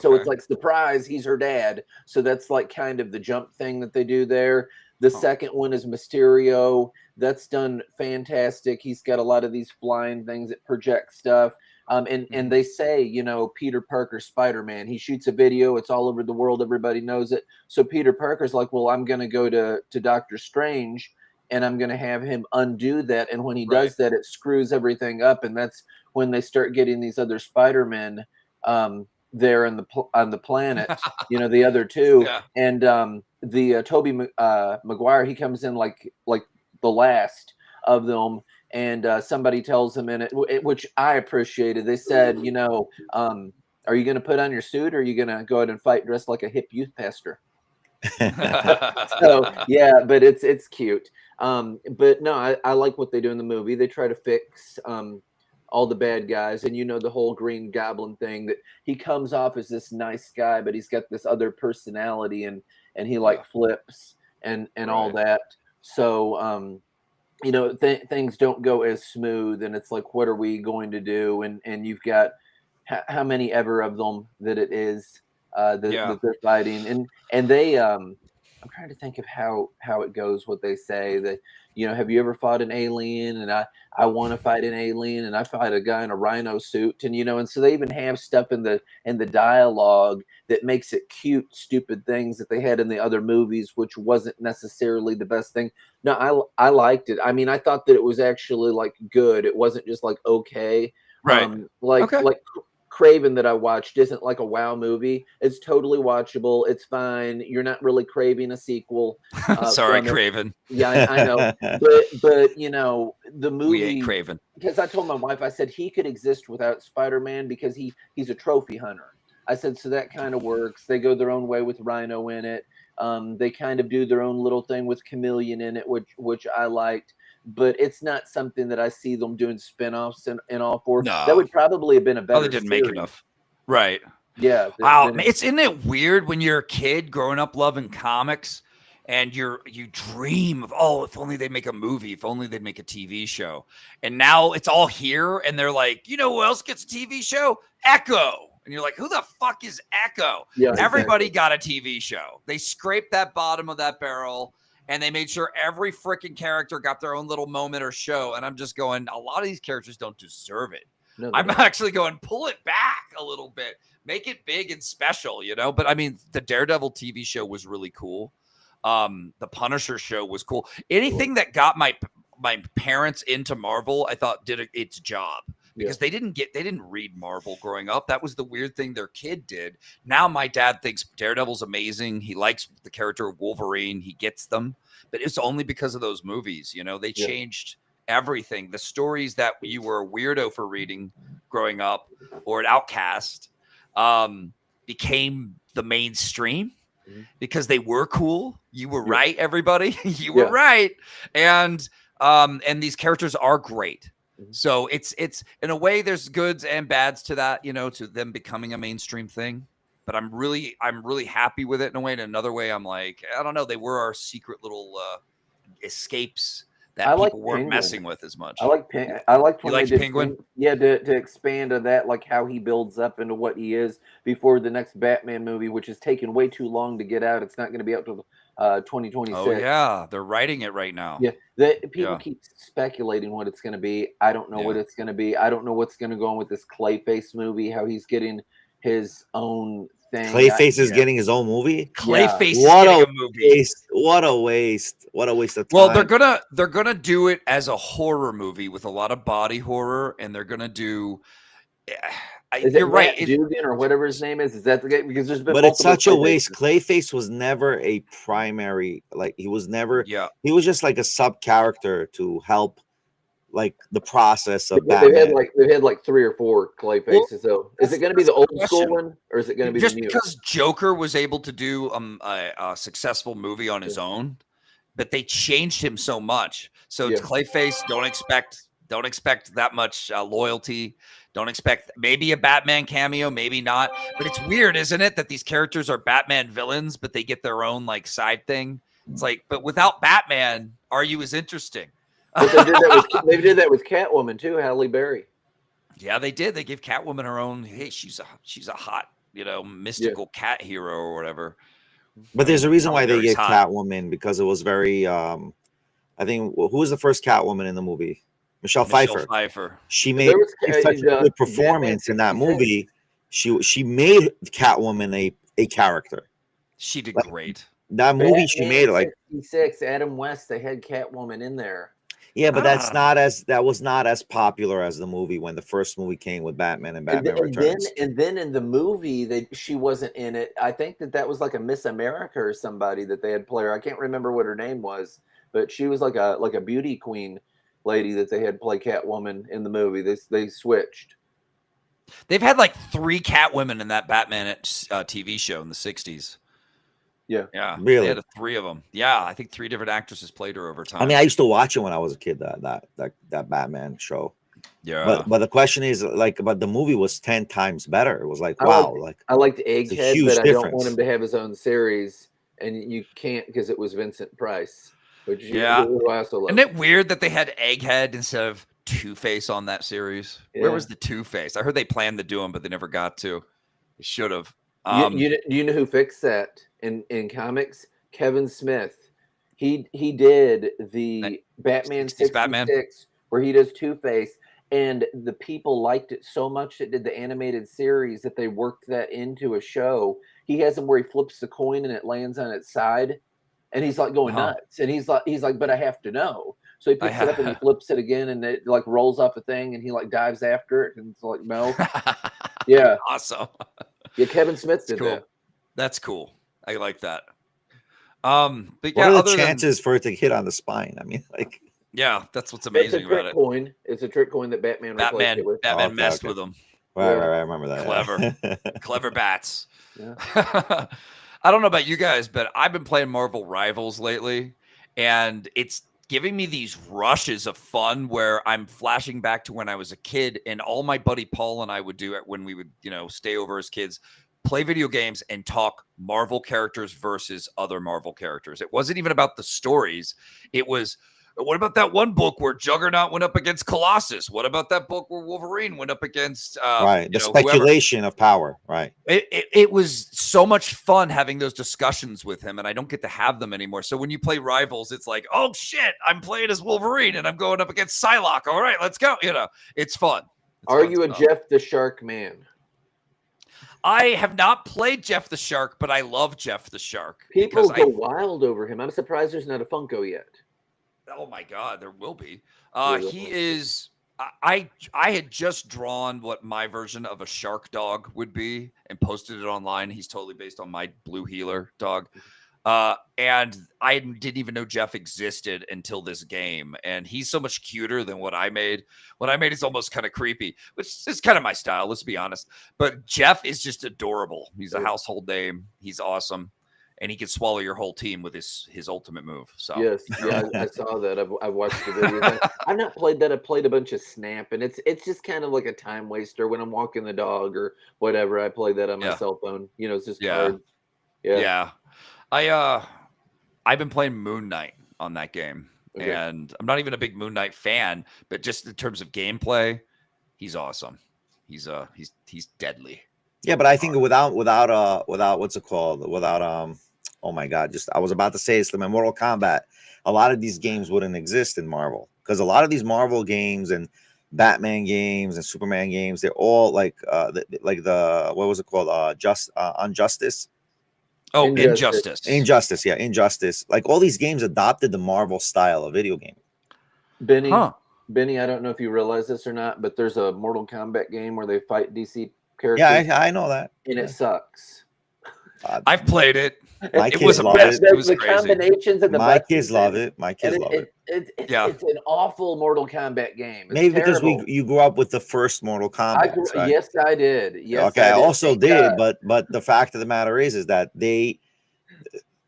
so it's like, surprise, he's her dad. So that's like kind of the jump thing that they do there. The second one is Mysterio. That's done fantastic. He's got a lot of these flying things that project stuff. And they say, Peter Parker, Spider-Man, he shoots a video. It's all over the world. Everybody knows it. So Peter Parker's like, well, I'm going to go to Doctor Strange and I'm going to have him undo that. And when he does that, it screws everything up. And that's when they start getting these other Spider-Men there on the planet, the other two. Yeah. And the Tobey Maguire, he comes in like the last of them, and somebody tells him in it, which I appreciated. They said, are you going to put on your suit, or are you going to go ahead and fight dressed like a hip youth pastor? So yeah, but it's cute. But no, I like what they do in the movie. They try to fix all the bad guys, and the whole Green Goblin thing, that he comes off as this nice guy, but he's got this other personality, and he like flips and all that. So things don't go as smooth, and it's like, what are we going to do? And you've got how many ever of them that it is that they're fighting, and they I'm trying to think of how it goes, what they say, that have you ever fought an alien? And I want to fight an alien, and I fight a guy in a rhino suit, and and so they even have stuff in the dialogue that makes it cute, stupid things that they had in the other movies, which wasn't necessarily the best thing. No, I liked it. I mean, I thought that it was actually like good. It wasn't just like okay. Right. Like Craven that I watched isn't like a wow movie. It's totally watchable. It's fine. You're not really craving a sequel. Sorry, Craven. Yeah, I know. But the movie. We ain't Craven. Because I told my wife, I said he could exist without Spider-Man because he's a trophy hunter. I said, so that kind of works. They go their own way with Rhino in it. They kind of do their own little thing with Chameleon in it, which I liked. But it's not something that I see them doing spinoffs in all four. No. That would probably have been a better. They didn't make enough. Right. Yeah. Wow. Isn't it weird when you're a kid growing up loving comics and you dream of, if only they make a movie, if only they'd make a TV show. And now it's all here and they're like, who else gets a TV show? Echo. And you're like, who the fuck is Echo? Yeah, everybody got a TV show. They scraped that bottom of that barrel. And they made sure every freaking character got their own little moment or show. And I'm just going, a lot of these characters don't deserve it. No, I'm actually going, pull it back a little bit. Make it big and special, But, I mean, the Daredevil TV show was really cool. The Punisher show was cool. Anything that got my parents into Marvel, I thought did its job because they didn't read Marvel growing up. That was the weird thing their kid did. Now my dad thinks Daredevil's amazing. He likes the character of Wolverine. He gets them, but it's only because of those movies. You know, they changed everything. The stories that you were a weirdo for reading growing up or an outcast became the mainstream because they were cool. You were right, everybody. You were right. And these characters are great. So it's in a way there's goods and bads to that, you know, to them becoming a mainstream thing. But I'm really happy with it in a way. In another way, I'm like, I don't know. They were our secret little escapes that people weren't messing with as much. I liked when they did Penguin. To expand on that, like how he builds up into what he is before the next Batman movie, which is taking way too long to get out. It's not going to be out till 2026. Oh yeah, they're writing it right now. Yeah, people keep speculating what it's going to be. I don't know what it's going to be. I don't know what's going to go on with this Clayface movie. How he's getting his own thing. Clayface is getting his own movie. Clayface is getting a movie. What a waste! What a waste of time. Well, they're gonna do it as a horror movie with a lot of body horror, and they're gonna do. You're right. Dugan or whatever his name is that the guy? Because there's been. But it's such a waste. Clayface was never a primary. Like he was never. Yeah. He was just like a sub character to help, like the process of Batman. They've had like 3 or 4 Clayfaces. So is it going to be the old school one, or is it going to be just the new? Because Joker was able to do a successful movie on his own, but they changed him so much. So it's Clayface. Don't expect that much loyalty. Don't expect maybe a Batman cameo, maybe not. But it's weird, isn't it, that these characters are Batman villains, but they get their own like side thing. It's like, but without Batman, are you as interesting? But they did that with Catwoman too, Halle Berry. Yeah, they did. They gave Catwoman her own. Hey, she's a hot, you know, mystical cat hero or whatever. But there's a reason why they gave Catwoman, because it was very. I think who was the first Catwoman in the movie? Michelle Pfeiffer. She made such a good performance in that movie. She made Catwoman a character. She did great. That movie she made like 66. Adam West. They had Catwoman in there. Yeah, but that was not as popular as the movie when the first movie came with Batman and Batman Returns. And then in the movie, she wasn't in it. I think that was like a Miss America or somebody that they had play her. I can't remember what her name was, but she was like a beauty queen lady that they had play Catwoman in the movie. They switched. They've had like 3 Catwomen in that Batman TV show in the 60s. Yeah, really. They had 3 of them. Yeah, I think 3 different actresses played her over time. I mean, I used to watch it when I was a kid. That Batman show. Yeah, but the question is but the movie was 10 times better. It was like wow, I liked Egghead, but I don't want him difference. to have his own series, and you can't because it was Vincent Price. Which who I also love. Isn't it weird that they had Egghead instead of Two-Face on that series? Yeah. Where was the Two-Face? I heard they planned to do him, but they never got to. They should have. You know who fixed that in comics? Kevin Smith. He did the Batman 66 where he does Two-Face, and the people liked it so much that did the animated series that they worked that into a show. He has him where he flips the coin and it lands on its side. And he's like going nuts, and he's like, but I have to know. So he picks it up and he flips it again, and it like rolls off a thing, and he like dives after it, and it's like Mel. Yeah, awesome. Yeah, Kevin Smith did that. That's cool. I like that. But what are the chances for it to hit on the spine? I mean, like, yeah, that's what's amazing about it. Coin. It's a trick coin that Batman messed with him. Right, I remember that. Clever, clever bats. Yeah. I don't know about you guys, but I've been playing Marvel Rivals lately, and it's giving me these rushes of fun where I'm flashing back to when I was a kid, and all my buddy Paul and I would do it when we would, stay over as kids, play video games and talk Marvel characters versus other Marvel characters. It wasn't even about the stories. It was, what about that one book where Juggernaut went up against Colossus? What about that book where Wolverine went up against the speculation of power, right? It was so much fun having those discussions with him, and I don't get to have them anymore. So when you play Rivals, it's like, oh shit, I'm playing as Wolverine and I'm going up against Psylocke. All right, let's go. It's fun. Are you a Jeff the Shark man? I have not played Jeff the Shark, but I love Jeff the Shark. People go wild over him. I'm surprised there's not a Funko yet. Oh my God, there will be. Yeah, He is. I had just drawn what my version of a shark dog would be and posted it online. He's totally based on my blue healer dog. And I didn't even know Jeff existed until this game. And he's so much cuter than what I made. What I made is almost kind of creepy, which is kind of my style, let's be honest. But Jeff is just adorable. He's a household name. He's awesome. And he can swallow your whole team with his ultimate move. So yes, yeah, I saw that. I've watched the video. I've not played that. I played a bunch of Snap, and it's just kind of like a time waster when I'm walking the dog or whatever. I play that on my cell phone. You know, it's just hard. Yeah. I've been playing Moon Knight on that game, and I'm not even a big Moon Knight fan, but just in terms of gameplay, he's awesome. He's deadly. Yeah, but I think without what's it called? Without oh my God, just I was about to say it's the Mortal Kombat. A lot of these games wouldn't exist in Marvel because a lot of these Marvel games and Batman games and Superman games, they're all like the what was it called? Injustice. Oh, Injustice. Yeah, Injustice. Like all these games adopted the Marvel style of video game. Benny, I don't know if you realize this or not, but there's a Mortal Kombat game where they fight DC characters. Yeah, I know that. And it sucks. I've played it. It was best. It was the crazy. Combinations of the my kids love it. My kids love it. It's an awful Mortal Kombat game. It's maybe terrible. because you grew up with the first Mortal Kombat. Right? Yes, I did. Yes, okay, I also did, but the fact of the matter is that they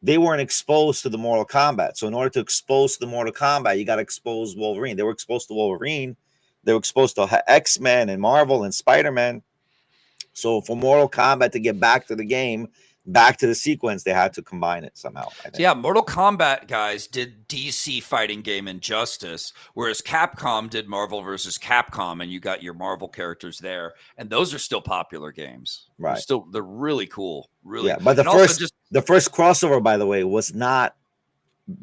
weren't exposed to the Mortal Kombat. So in order to expose to the Mortal Kombat, you got to expose Wolverine. They were exposed to Wolverine. They were exposed to X-Men and Marvel and Spider-Man. So for Mortal Kombat to get back to the game, back to the sequence, they had to combine it somehow. I think. Yeah, Mortal Kombat guys did DC fighting game Injustice, whereas Capcom did Marvel versus Capcom, and you got your Marvel characters there, and those are still popular games. Right? They're really cool. Really, yeah. But the first crossover, by the way, was not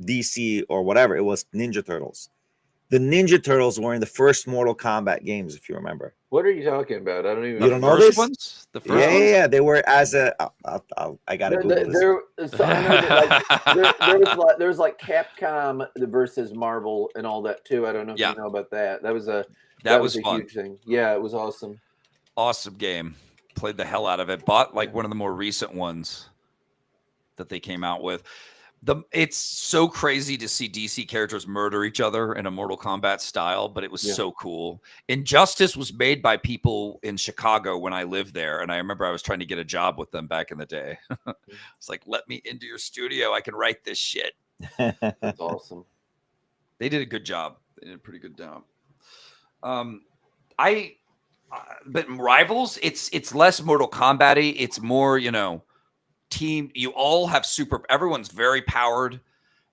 DC or whatever. It was Ninja Turtles. The Ninja Turtles were in the first Mortal Kombat games, if you remember. What are you talking about? I don't even. You don't know this? Ones? The first ones? Yeah. They were as a. I gotta Google this. So I know there was like Capcom versus Marvel and all that too. I don't know if you know about that. That was a fun. huge thing. Yeah, it was awesome. Awesome game. Played the hell out of it. Bought like one of the more recent ones that they came out with. It's so crazy to see DC characters murder each other in a Mortal Kombat style, but it was so cool. Injustice was made by people in Chicago when I lived there, and I remember I was trying to get a job with them back in the day. It's like, let me into your studio. I can write this shit. That's awesome. They did a good job. They did a pretty good job. But Rivals, it's less Mortal Kombat-y. It's more, team. You all have everyone's very powered,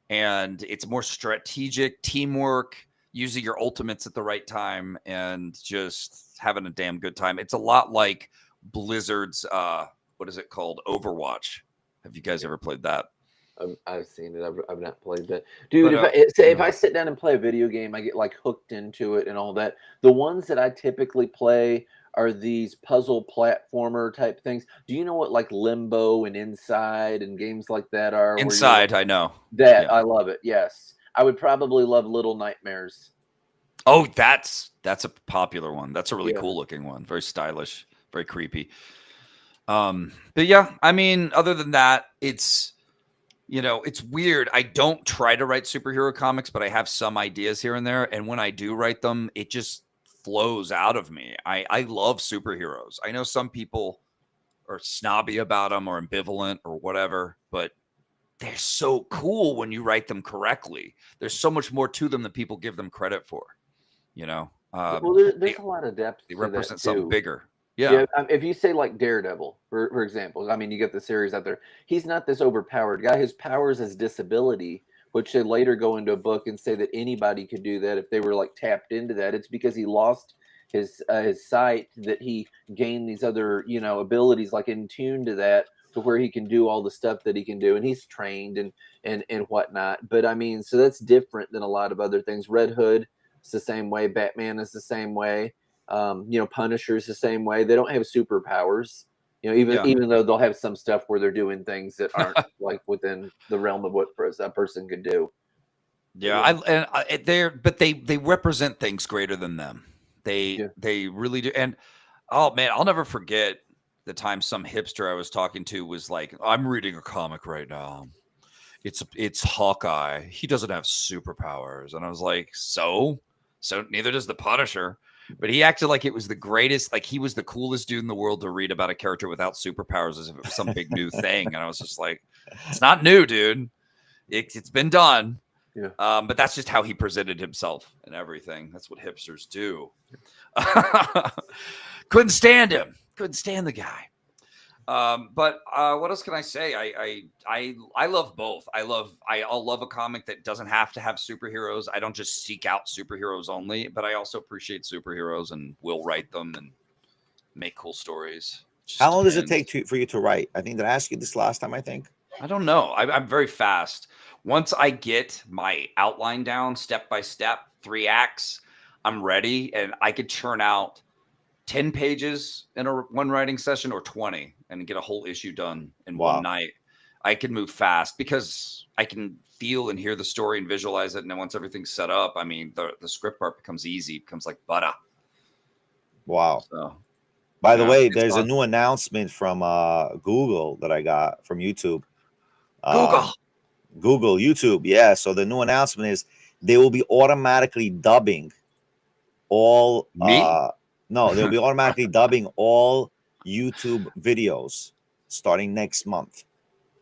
and it's more strategic teamwork, using your ultimates at the right time, and just having a damn good time. It's a lot like Blizzard's what is it called, Overwatch. Have you guys ever played that? I've seen it. I've not played that, dude. If I sit down and play a video game, I get like hooked into it and all that. The ones that I typically play are these puzzle platformer type things. Do you know what like Limbo and Inside and games like that are? Inside, I know that. I love it. Yes, I would probably love Little Nightmares. Oh, that's a popular one. That's a really cool looking one. Very stylish, very creepy. But yeah, I mean, other than that, it's weird. I don't try to write superhero comics, but I have some ideas here and there. And when I do write them, it just flows out of me. I love superheroes. I know some people are snobby about them or ambivalent or whatever, but they're so cool when you write them correctly. There's so much more to them than people give them credit for. Well, there's a lot of depth. They represent something bigger. Yeah. If you say like Daredevil, for example, I mean, you get the series out there. He's not this overpowered guy. His powers is disability, which they later go into a book and say that anybody could do that if they were like tapped into that. It's because he lost his sight that he gained these other abilities like in tune to that, to where he can do all the stuff that he can do, and he's trained and whatnot. But I mean, so that's different than a lot of other things. Red Hood is the same way. Batman is the same way. Punisher is the same way. They don't have superpowers. Even though they'll have some stuff where they're doing things that aren't like within the realm of what a person could do. They represent things greater than them. They really do. And oh man, I'll never forget the time some hipster I was talking to was like, "I'm reading a comic right now. It's Hawkeye. He doesn't have superpowers." And I was like, so neither does the Punisher. But he acted like it was the greatest, like he was the coolest dude in the world to read about a character without superpowers as if it was some big new thing. And I was just like, it's not new, dude. It's been done. Yeah. But that's just how he presented himself and everything. That's what hipsters do. Couldn't stand him. Couldn't stand the guy. But what else can I say? I love both. I'll love a comic that doesn't have to have superheroes. I don't just seek out superheroes only, but I also appreciate superheroes and will write them and make cool stories. How long does it take for you to write? I think, did I ask you this last time? I think. I don't know. I'm very fast. Once I get my outline down step by step, 3 acts, I'm ready, and I could churn out 10 pages in one writing session or 20 and get a whole issue done in one night. I can move fast because I can feel and hear the story and visualize it. And then once everything's set up, I mean, the script part becomes easy, becomes like butter. Wow. So, by the way, there's a new announcement from Google that I got from YouTube. Google, YouTube. Yeah. So the new announcement is they will be automatically dubbing all no, they'll be automatically dubbing all YouTube videos starting next month.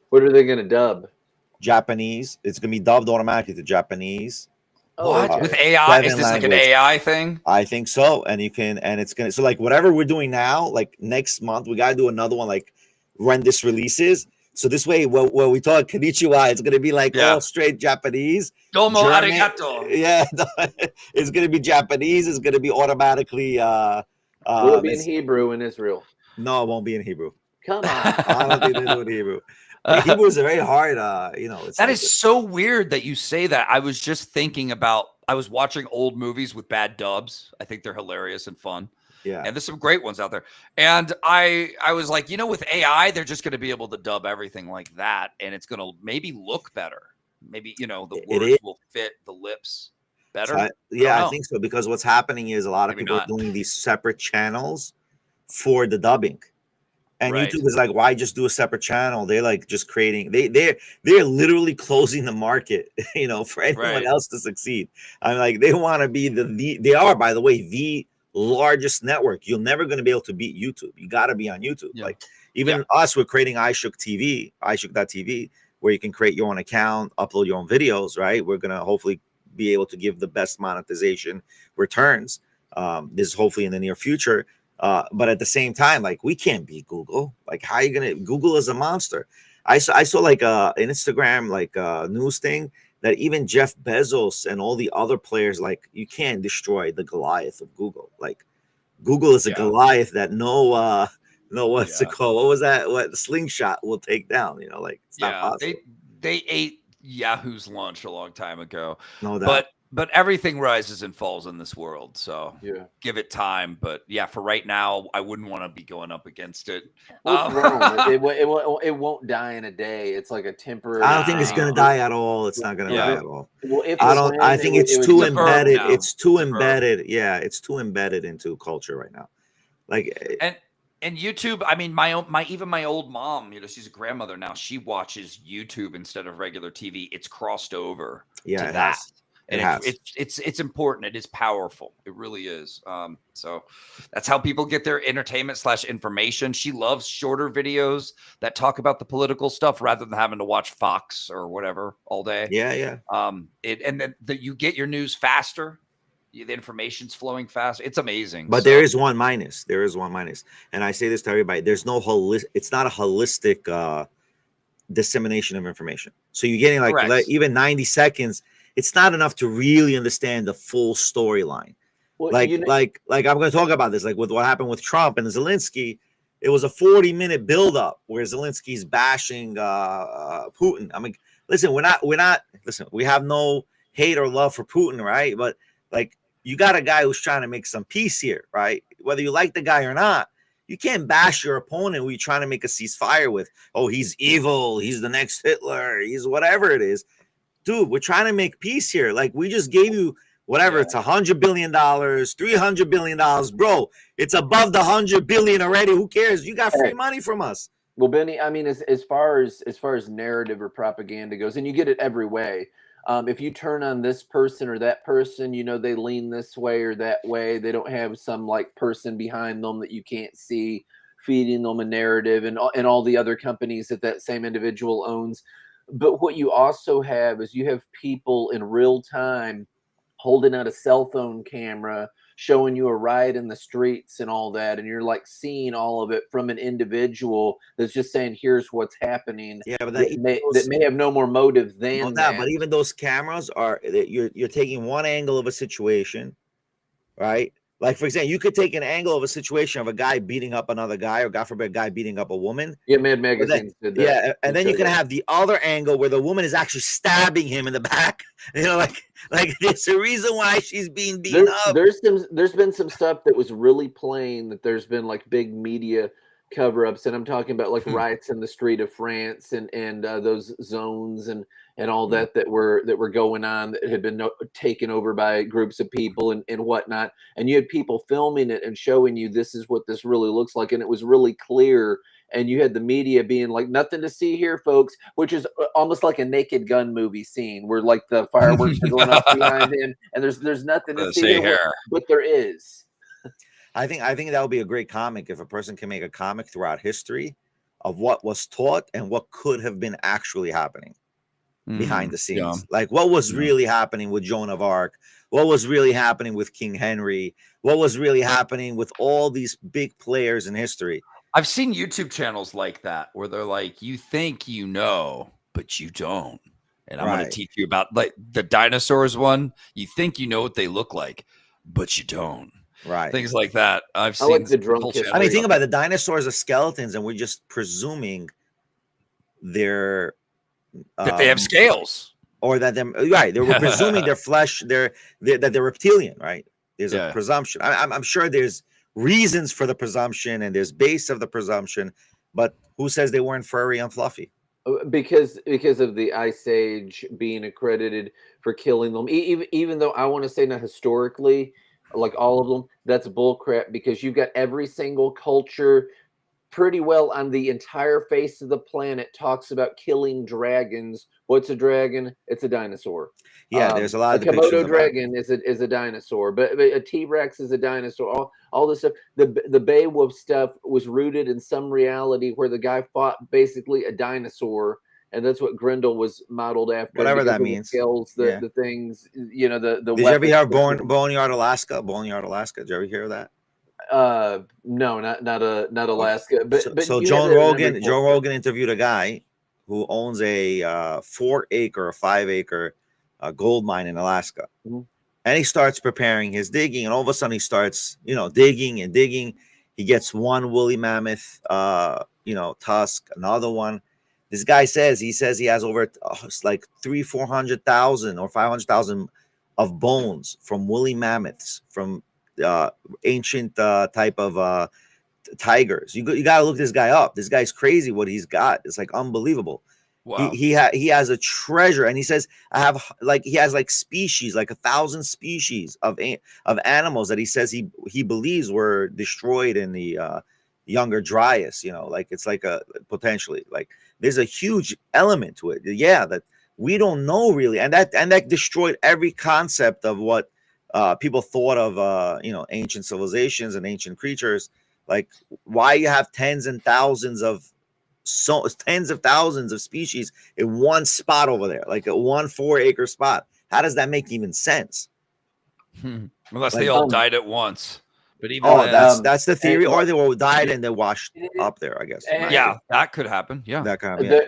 What are they going to dub? Japanese. It's going to be dubbed automatically to Japanese. What? With AI? Is this like an AI thing? I think so. And you can, and it's going to, so like whatever we're doing now, like next month, we got to do another one, like when this releases. So this way, when we talk Konnichiwa, it's going to be like all straight Japanese. Domo arigato. Yeah. It's going to be Japanese. It's going to be automatically. Will it be in Hebrew in Israel? No, it won't be in Hebrew. Come on. I don't think they do it in Hebrew. Hebrew is very hard. It's that is so weird that you say that. I was just thinking about, I was watching old movies with bad dubs. I think they're hilarious and fun. Yeah. And there's some great ones out there. And I was like, with AI, they're just going to be able to dub everything like that. And it's going to maybe look better. Maybe, the words will fit the lips better. So I think so. Because what's happening is a lot of people are doing these separate channels for the dubbing. And YouTube is like, why just do a separate channel? They're like just creating, they're literally closing the market, for anyone else to succeed. I'm like, they want to be they are, by the way, the largest network. You're never going to be able to beat YouTube. You got to be on YouTube. Yeah. Like even us, we're creating Aishuk TV, Aishuk.tv, where you can create your own account, upload your own videos, right? We're going to hopefully be able to give the best monetization returns. This is hopefully in the near future. But at the same time, like we can't beat Google. Like how are you going to, Google is a monster. I saw like an Instagram, like news thing that even Jeff Bezos and all the other players, like you can't destroy the Goliath of Google. Like Google is a Goliath that what's it called? What was that? What the slingshot will take down, like it's not possible. They ate Yahoo's lunch a long time ago. No doubt. But everything rises and falls in this world. So give it time. But for right now, I wouldn't want to be going up against it. What's wrong? It won't die in a day. It's like a temporary. I don't think it's going to die at all. It's not going to die at all. Well, I think it's too embedded. It's too embedded. Yeah, it's too embedded into culture right now. Like and YouTube, I mean, my old mom, she's a grandmother now. She watches YouTube instead of regular TV. It's crossed over to that. And it's important. It is powerful. It really is. So that's how people get their entertainment / information. She loves shorter videos that talk about the political stuff rather than having to watch Fox or whatever all day. Yeah. And then you get your news faster. The information's flowing fast. It's amazing. But there is one minus. And I say this to everybody. There's no it's not a holistic dissemination of information. So you're getting like even 90 seconds. It's not enough to really understand the full storyline. Well, like I'm going to talk about this, like with what happened with Trump and Zelensky. It was a 40-minute buildup where Zelensky's bashing Putin. I mean, listen, we have no hate or love for Putin, right? But like, you got a guy who's trying to make some peace here, right? Whether you like the guy or not, you can't bash your opponent who you're trying to make a ceasefire with. Oh, he's evil. He's the next Hitler. He's whatever it is. dude, we're trying to make peace here. Like, we just gave you whatever, it's $100 billion, $300 billion, bro. It's above the 100 billion already. Who cares? You got free money from us. Well, Benny, I mean, as far as narrative or propaganda goes, and you get it every way. If you turn on this person or that person, you know, they lean this way or that way. They don't have some like person behind them that you can't see feeding them a narrative, and all the other companies that same individual owns. But what you also have is you have people in real time holding out a cell phone camera, showing you a riot in the streets and all that, and you're like seeing all of it from an individual that's just saying, "Here's what's happening." Yeah, but that may have no more motive than that. But even those cameras are, you're taking one angle of a situation, right? Like, for example, you could take an angle of a situation of a guy beating up another guy, or God forbid, a guy beating up a woman. Yeah, Mad Magazine did that. Yeah, and then you can have the other angle where the woman is actually stabbing him in the back. You know, like there's a reason why she's being beaten up. There's been some stuff that was really plain that there's been like big media cover-ups, and I'm talking about like riots in the street of France and those zones and all that were going on that had been taken over by groups of people and whatnot. And you had people filming it and showing you this is what this really looks like, and it was really clear. And you had the media being like, nothing to see here, folks, which is almost like a Naked Gun movie scene where like the fireworks are going up behind him, and there's nothing to see here, but there is. I think that would be a great comic if a person can make a comic throughout history of what was taught and what could have been actually happening behind the scenes. Yeah. Like, what was really happening with Joan of Arc? What was really happening with King Henry? What was really happening with all these big players in history? I've seen YouTube channels like that where they're like, you think you know, but you don't. And I'm going to teach you about like the dinosaurs one. You think you know what they look like, but you don't. Right. Things like that. I've seen like the drunk. I mean, think about it. The dinosaurs are skeletons, and we're just presuming they're that they have scales, or that them we're presuming their flesh, that they're reptilian, right? There's a presumption. I'm sure there's reasons for the presumption, and there's base of the presumption, but who says they weren't furry and fluffy? Because of the Ice Age being accredited for killing them, even though I want to say not historically, like all of them, that's bullcrap, because you've got every single culture pretty well on the entire face of the planet talks about killing dragons. What's a dragon? It's a dinosaur. Yeah, there's a lot of a Komodo dragon is a dinosaur, but a T-Rex is a dinosaur. All this stuff. The Beowulf stuff was rooted in some reality where the guy fought basically a dinosaur. And that's what Grendel was modeled after. Whatever that means. The skills, the things, you know, the Did you ever hear Boneyard, Alaska? Boneyard, Alaska. Did you ever hear of that? No, not Alaska. But so Joe Rogan interviewed a guy who owns a 4-acre or 5-acre gold mine in Alaska. Mm-hmm. And he starts preparing his digging, and all of a sudden he starts, digging and digging. He gets one woolly mammoth, tusk, another one. This guy says he has over like 400,000 or 500,000 of bones from woolly mammoths, from ancient type of tigers. You got to look this guy up. This guy's crazy. What he's got, it's like unbelievable. Wow. He has a treasure, and he says he has species, like 1,000 species of animals that he says he believes were destroyed in the Younger Dryas. It's like a potentially like. There's a huge element to it, that we don't know really, and that destroyed every concept of what people thought of, ancient civilizations and ancient creatures. Like, why you have tens of thousands of species in one spot over there, like a 1 4-acre spot. How does that make even sense? Unless they all died at once. But even that's the theory, or they all died and they washed up there, I guess. Yeah, that could happen. Yeah, that kind of, yeah.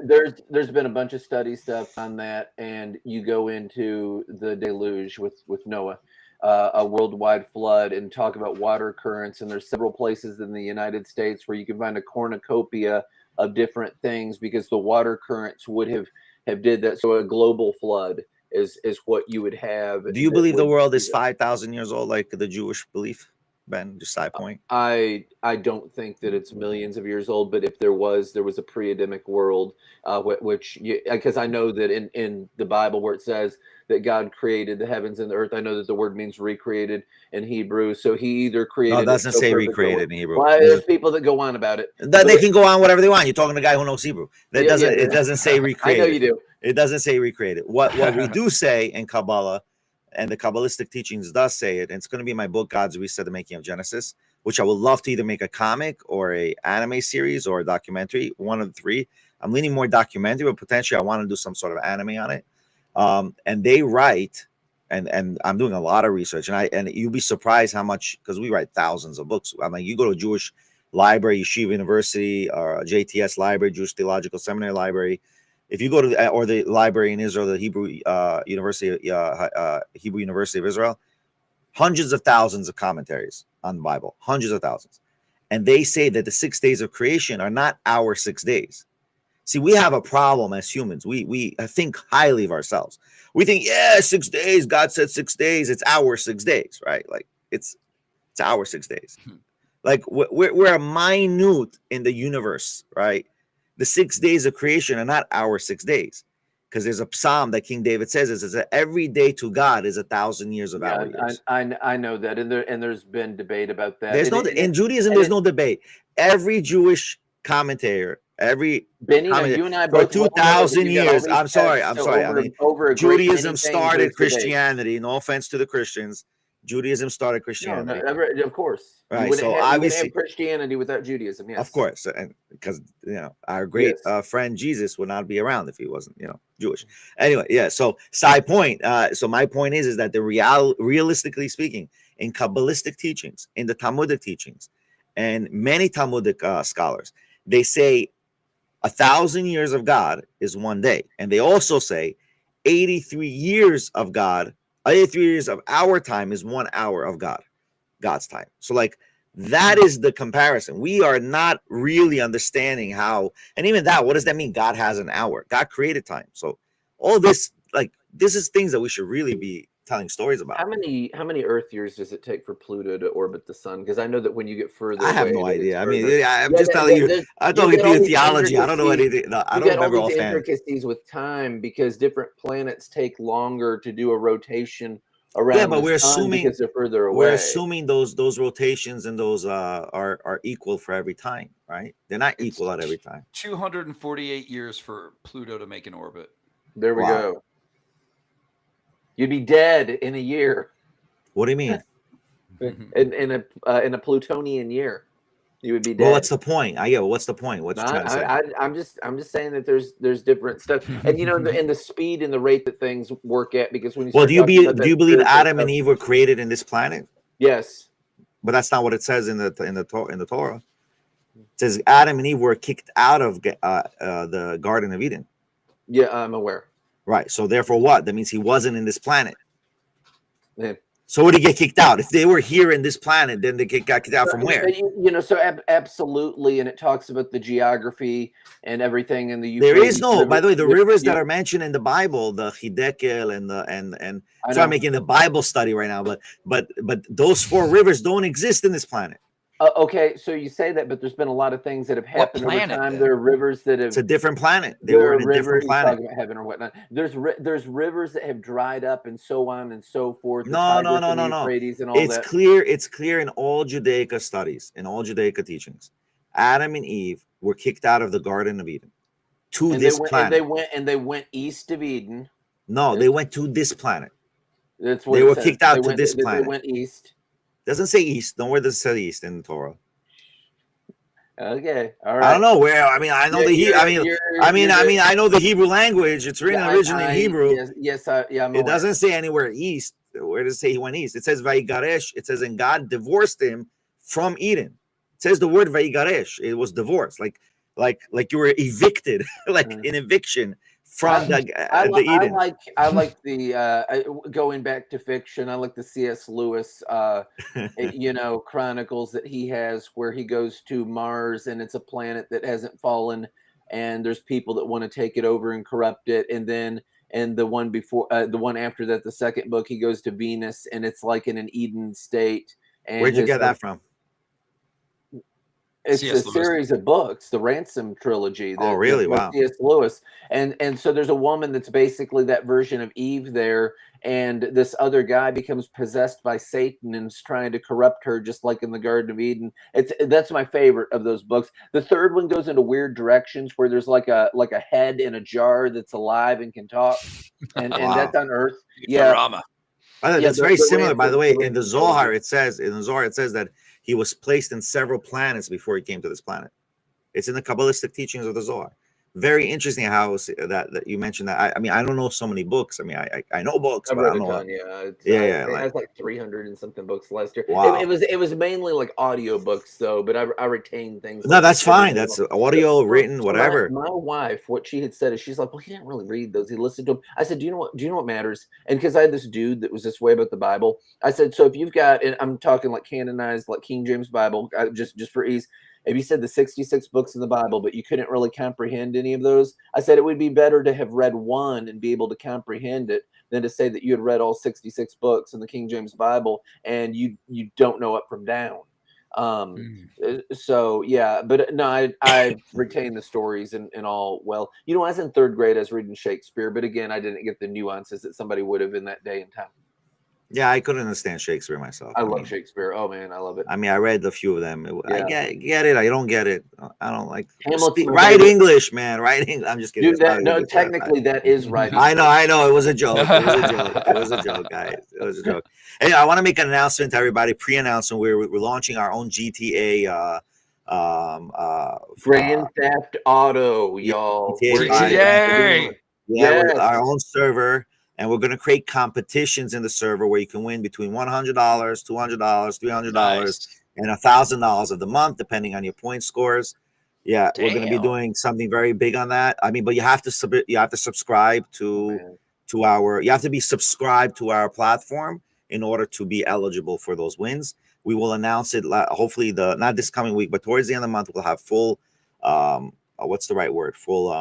There's been a bunch of study stuff on that, and you go into the deluge with Noah, a worldwide flood, and talk about water currents. And there's several places in the United States where you can find a cornucopia of different things because the water currents would have did that. So a global flood is what you would have. Do you believe the world is 5,000 years old, like the Jewish belief? Ben? Just side point. I don't think that it's millions of years old, but if there was a pre-Adamic world, which because I know that in the Bible where it says that God created the heavens and the earth, I know that the word means recreated in Hebrew. So he either created No, it doesn't it so say perfect. recreated in Hebrew. Well, there's people that go on about it. They can go on whatever they want. You're talking to a guy who knows Hebrew. That doesn't. Yeah. It doesn't say recreated. I know you do. It doesn't say recreated. What we do say in Kabbalah, and the Kabbalistic teachings does say it, and it's going to be in my book, God's Reset: The Making of Genesis, which I would love to either make a comic or a anime series or a documentary, one of the three. I'm leaning more documentary, but potentially I want to do some sort of anime on it. And they write, and I'm doing a lot of research, and you'll be surprised how much, because we write thousands of books. I'm like, you go to a Jewish library, Yeshiva University, or JTS library, Jewish Theological Seminary library. If you go to or the library in Israel, the Hebrew University of Israel, hundreds of thousands of commentaries on the Bible, hundreds of thousands. And they say that the 6 days of creation are not our 6 days. See, we have a problem as humans. We think highly of ourselves. We think, 6 days. God said 6 days. It's our 6 days, right? Like it's our 6 days. Like we're a minute in the universe, right? The 6 days of creation are not our 6 days, because there's a psalm that King David says is that every day to God is 1,000 years of our years. I know that, and there's been debate about that. There's in Judaism, there's no debate. Every Jewish commentator, Benny, you and I for both 2,000 years. I'm sorry. Over Judaism started Christianity. No offense to the Christians. Judaism started Christianity. No, of course. Right. So obviously, have Christianity without Judaism. Yes. Of course, and because our great friend Jesus would not be around if he wasn't Jewish. Anyway, yeah. So side point. So my point is that realistically speaking, in Kabbalistic teachings, in the Talmudic teachings, and many Talmudic scholars, they say 1,000 years of God is 1 day, and they also say 83 years of God. 83 years of our time is 1 hour of God's time. So like that is the comparison. We are not really understanding how, and even that, what does that mean? God has an hour. God created time. So all this, like, this is things that we should really be telling stories about. How many Earth years does it take for Pluto to orbit the sun? Because I know that when you get further, I have no idea. I mean, I'm just telling you. I'm talking to you theology. I don't know anything. No, I don't remember all intricacies with time, because different planets take longer to do a rotation around. Yeah, but we're assuming because they're further away. We're assuming those rotations and those are equal for every time, right? They're not equal at every time. 248 years for Pluto to make an orbit. There we go. You'd be dead in a year. What do you mean? in a Plutonian year, you would be dead. Well, what's the point? What's the point? What's you trying to say? I'm just saying that there's different stuff, and and the speed and the rate that things work at. Because when you do you believe Adam and Eve were created in this planet? Yes, but that's not what it says in the Torah. It says Adam and Eve were kicked out of the Garden of Eden. Yeah, I'm aware. Right. So therefore, what? That means he wasn't in this planet. Yeah. So would he get kicked out? If they were here in this planet, then they got kicked out from where? So absolutely, and it talks about the geography and everything in the. There is no. By the way, the rivers that are mentioned in the Bible, the Hidekel and so I'm making the Bible study right now, but those 4 rivers don't exist in this planet. Okay, so you say that, but there's been a lot of things that have happened over time. Then? There are rivers that have. It's a different planet. They were in a different planet. Talking about heaven or whatnot. There's rivers that have dried up and so on and so forth. No. Euphrates and all it's that. It's clear in all Judaica studies, in all Judaica teachings. Adam and Eve were kicked out of the Garden of Eden to this planet. They went east of Eden. No, they went to this planet. That's what they were kicked out to this planet. They went east. Doesn't say east. Nowhere does it say east in the Torah. Okay, all right. I don't know where. I mean, I know I know the Hebrew language. It's written originally in Hebrew. Yes, it doesn't say anywhere east. Where does it say he went east? It says Vayigaresh. It says, and God divorced him from Eden. It says the word Vayigaresh. It was divorced, like you were evicted, like an eviction from the Eden. I like the going back to fiction. I like the C.S. Lewis, chronicles that he has, where he goes to Mars and it's a planet that hasn't fallen, and there's people that want to take it over and corrupt it, and the one after that, the second book, he goes to Venus and it's like in an Eden state, And Where'd you get that from? It's C.S. a Lewis. series of books, the Ransom trilogy. Oh, really? By Wow. C.S. Lewis. And so there's a woman that's basically that version of Eve there, and this other guy becomes possessed by Satan and is trying to corrupt her, just like in the Garden of Eden. That's my favorite of those books. The third one goes into weird directions where there's like a head in a jar that's alive and can talk, and Wow. that's on Earth. Yeah. Futurama. That's very similar, by the way. In the Ransom Zohar, trilogy. it says that he was placed in several planets before he came to this planet. It's in the Kabbalistic teachings of the Zohar. Very interesting how that you mentioned that. I mean, I don't know so many books. I mean, I know books, I've but I read don't a know. ton, yeah. Yeah, It has like 300 and something books last year. Wow. It was mainly like audio books though, but I retained things. No, like that's the fine. original. That's audio, written, So whatever. My wife, what she had said is, she's like, well, he didn't really read those. He listened to them. I said, do you know what matters? And because I had this dude that was this way about the Bible, I said, so if you've got, and I'm talking like canonized, like King James Bible, just for ease. If you said the 66 books in the Bible, but you couldn't really comprehend any of those, I said it would be better to have read one and be able to comprehend it than to say that you had read all 66 books in the King James Bible and you don't know up from down. So yeah, but no, I retained the stories and all well. You know, I was in third grade, I was reading Shakespeare, but again, I didn't get the nuances that somebody would have in that day and time. Yeah, I couldn't understand Shakespeare myself. I love Shakespeare. Oh man, I love it. I mean, I read a few of them. I Yeah. get it. I don't get it. I don't like Hamlet's my write favorite. English, man. Write English. I'm just kidding. Dude, It's not no, English, technically that is right. I know. It was a joke. It was a joke. It was a joke, guys. It was a joke. Hey, I want to make an announcement to everybody. Pre-announcement. We're launching our own GTA. Grand Theft Auto, y'all. GTA. With our own server, and we're going to create competitions in the server where you can win between $100, $200, $300, and $1,000 of the month, depending on your point scores. Yeah, we're going to be doing something very big on that. I mean, but you have to subscribe to our. You have to be subscribed to our platform in order to be eligible for those wins. We will announce it hopefully not this coming week, but towards the end of the month we'll have full what's the right word? Full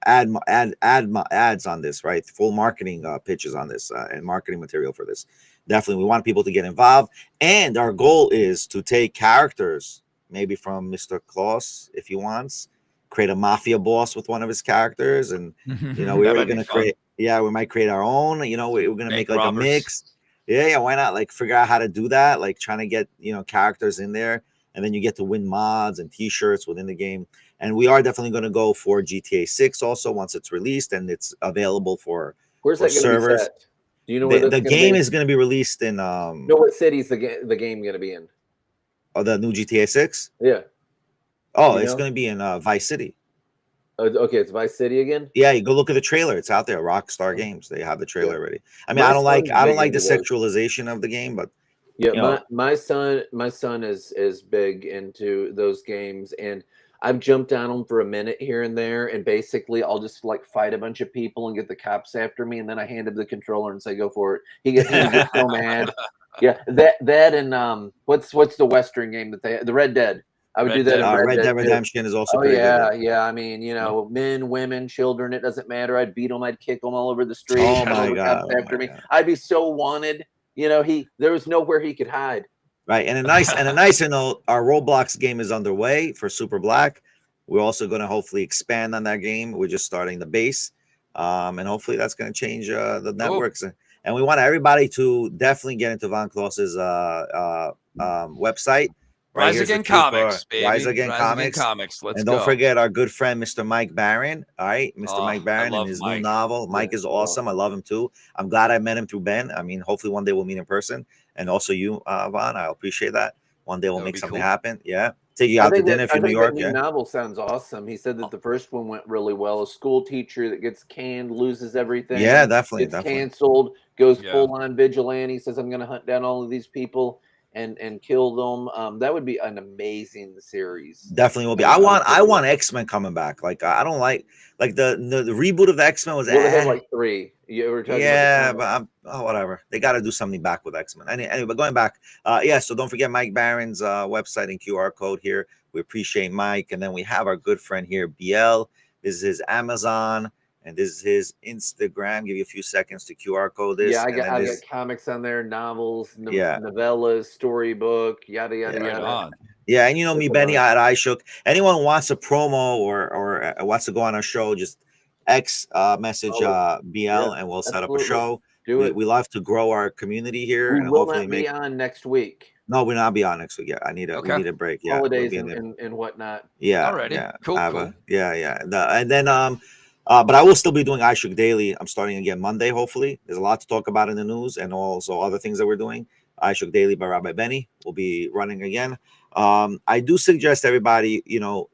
ads on this, right? Full marketing pitches on this and marketing material for this. Definitely, we want people to get involved, and our goal is to take characters, maybe from Mr. Klaus, if he wants, create a mafia boss with one of his characters, and you know, we're going to create. Yeah, we might create our own. You know, we're going to make like a mix. Yeah, why not? Like figure out how to do that. Like trying to get characters in there, and then you get to win mods and T-shirts within the game. And we are definitely going to go for GTA 6 also once it's released and it's available for servers. Do you know where the game is going to be released in? Know what city is the game going to be in? Oh, the new GTA 6. Yeah. Oh, it's going to be in Vice City. Okay, it's Vice City again. Yeah, you go look at the trailer. It's out there. Rockstar Games. They have the trailer already. I mean, I don't like the sexualization of the game, but yeah, my son is big into those games, and I've jumped on them for a minute here and there, and basically I'll just like fight a bunch of people and get the cops after me, and then I hand him the controller and say, "Go for it." He gets so mad. Yeah, that and what's the Western game that the Red Dead. I would do that. Red Dead Redemption is also pretty good. Yeah. I mean, men, women, children, it doesn't matter. I'd beat them. I'd kick them all over the street. Oh my God! After me, I'd be so wanted. There was nowhere he could hide. Right, and a nicer note, our Roblox game is underway for Super Black. We're also going to hopefully expand on that game. We're just starting the base, and hopefully that's going to change the networks. And we want everybody to definitely get into Von Klaus's website. Rise Again Comics, baby. Rise Again Comics. Let's and don't forget our good friend, Mr. Mike Baron. All right, Mr. Mike Baron and his new novel. Mike is awesome. I love him too. I'm glad I met him through Ben. I mean, hopefully one day we'll meet in person. And also you, Von. I appreciate that. One day we'll make something happen. Yeah. Take you out to dinner if you're in New York. The novel sounds awesome. He said that the first one went really well. A school teacher that gets canned, loses everything. Yeah, definitely. Gets canceled, goes full on vigilante. He says, I'm going to hunt down all of these people and kill them. That would be an amazing series. Definitely will be. I want X-Men coming back. Like I don't like the reboot of the X-Men was they had like 3. You were talking about but whatever. They got to do something back with X-Men. Anyway, but going back, so don't forget Mike Baron's website and QR code here. We appreciate Mike, and then we have our good friend here, BL. This is his Amazon, And this is his Instagram. Give you a few seconds to QR code this. Yeah, I and then got this, comics on there, novels, Yeah. novellas, storybook, yada yada Right yada. on. Yeah, and you know me, Click Benny on at Aishuk. Anyone who wants a promo or wants to go on our show, just message Oh, BL yeah, and we'll set up a absolutely. show. Do We, it. we love to grow our community here We and will hopefully not make. be on next week. No, we'll not be on next week. Yeah, we Okay. need a break. Yeah, we'll Holidays be in there. and whatnot. Yeah, Alrighty. yeah. Cool, I have cool. and then but I will still be doing Aishuk Daily. I'm starting again Monday, hopefully. There's a lot to talk about in the news and also other things that we're doing. Aishuk Daily by Rabbi Benny will be running again. I do suggest everybody,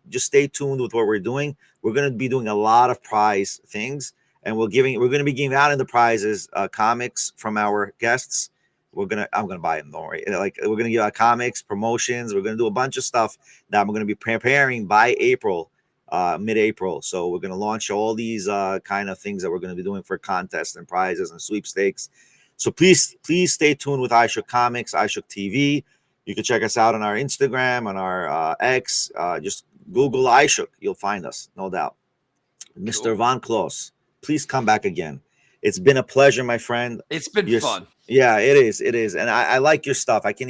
just stay tuned with what we're doing. We're going to be doing a lot of prize things, and we're going to be giving out in the prizes comics from our guests. I'm gonna buy them. Don't worry. Like, we're gonna give out comics, promotions. We're gonna do a bunch of stuff that we're gonna be preparing by April, mid-April. So we're gonna launch all these kind of things that we're gonna be doing for contests and prizes and sweepstakes. So please stay tuned with Aishuk Comics, Aishuk TV. You can check us out on our Instagram, on our X. Just Google Aishuk, you'll find us, no doubt. Mr. Cool. Von Klaus, please come back again. It's been a pleasure, my friend. It's been fun. Yeah, it is, and I like your stuff. I can,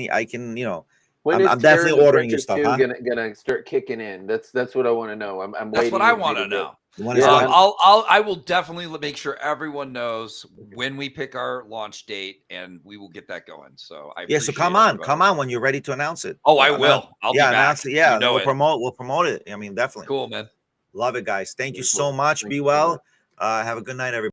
When I'm definitely ordering your stuff. Huh? Gonna start kicking in. That's what I want to know. I'm That's waiting. what I want to know. I will definitely make sure everyone knows when we pick our launch date, and we will get that going. So so come on when you're ready to announce it. Oh, I will. I'll be back. Announce it. Yeah, we'll promote it. I mean, definitely. Cool, man. Love it, guys. Thank you so much. Be well. Have a good night, everybody.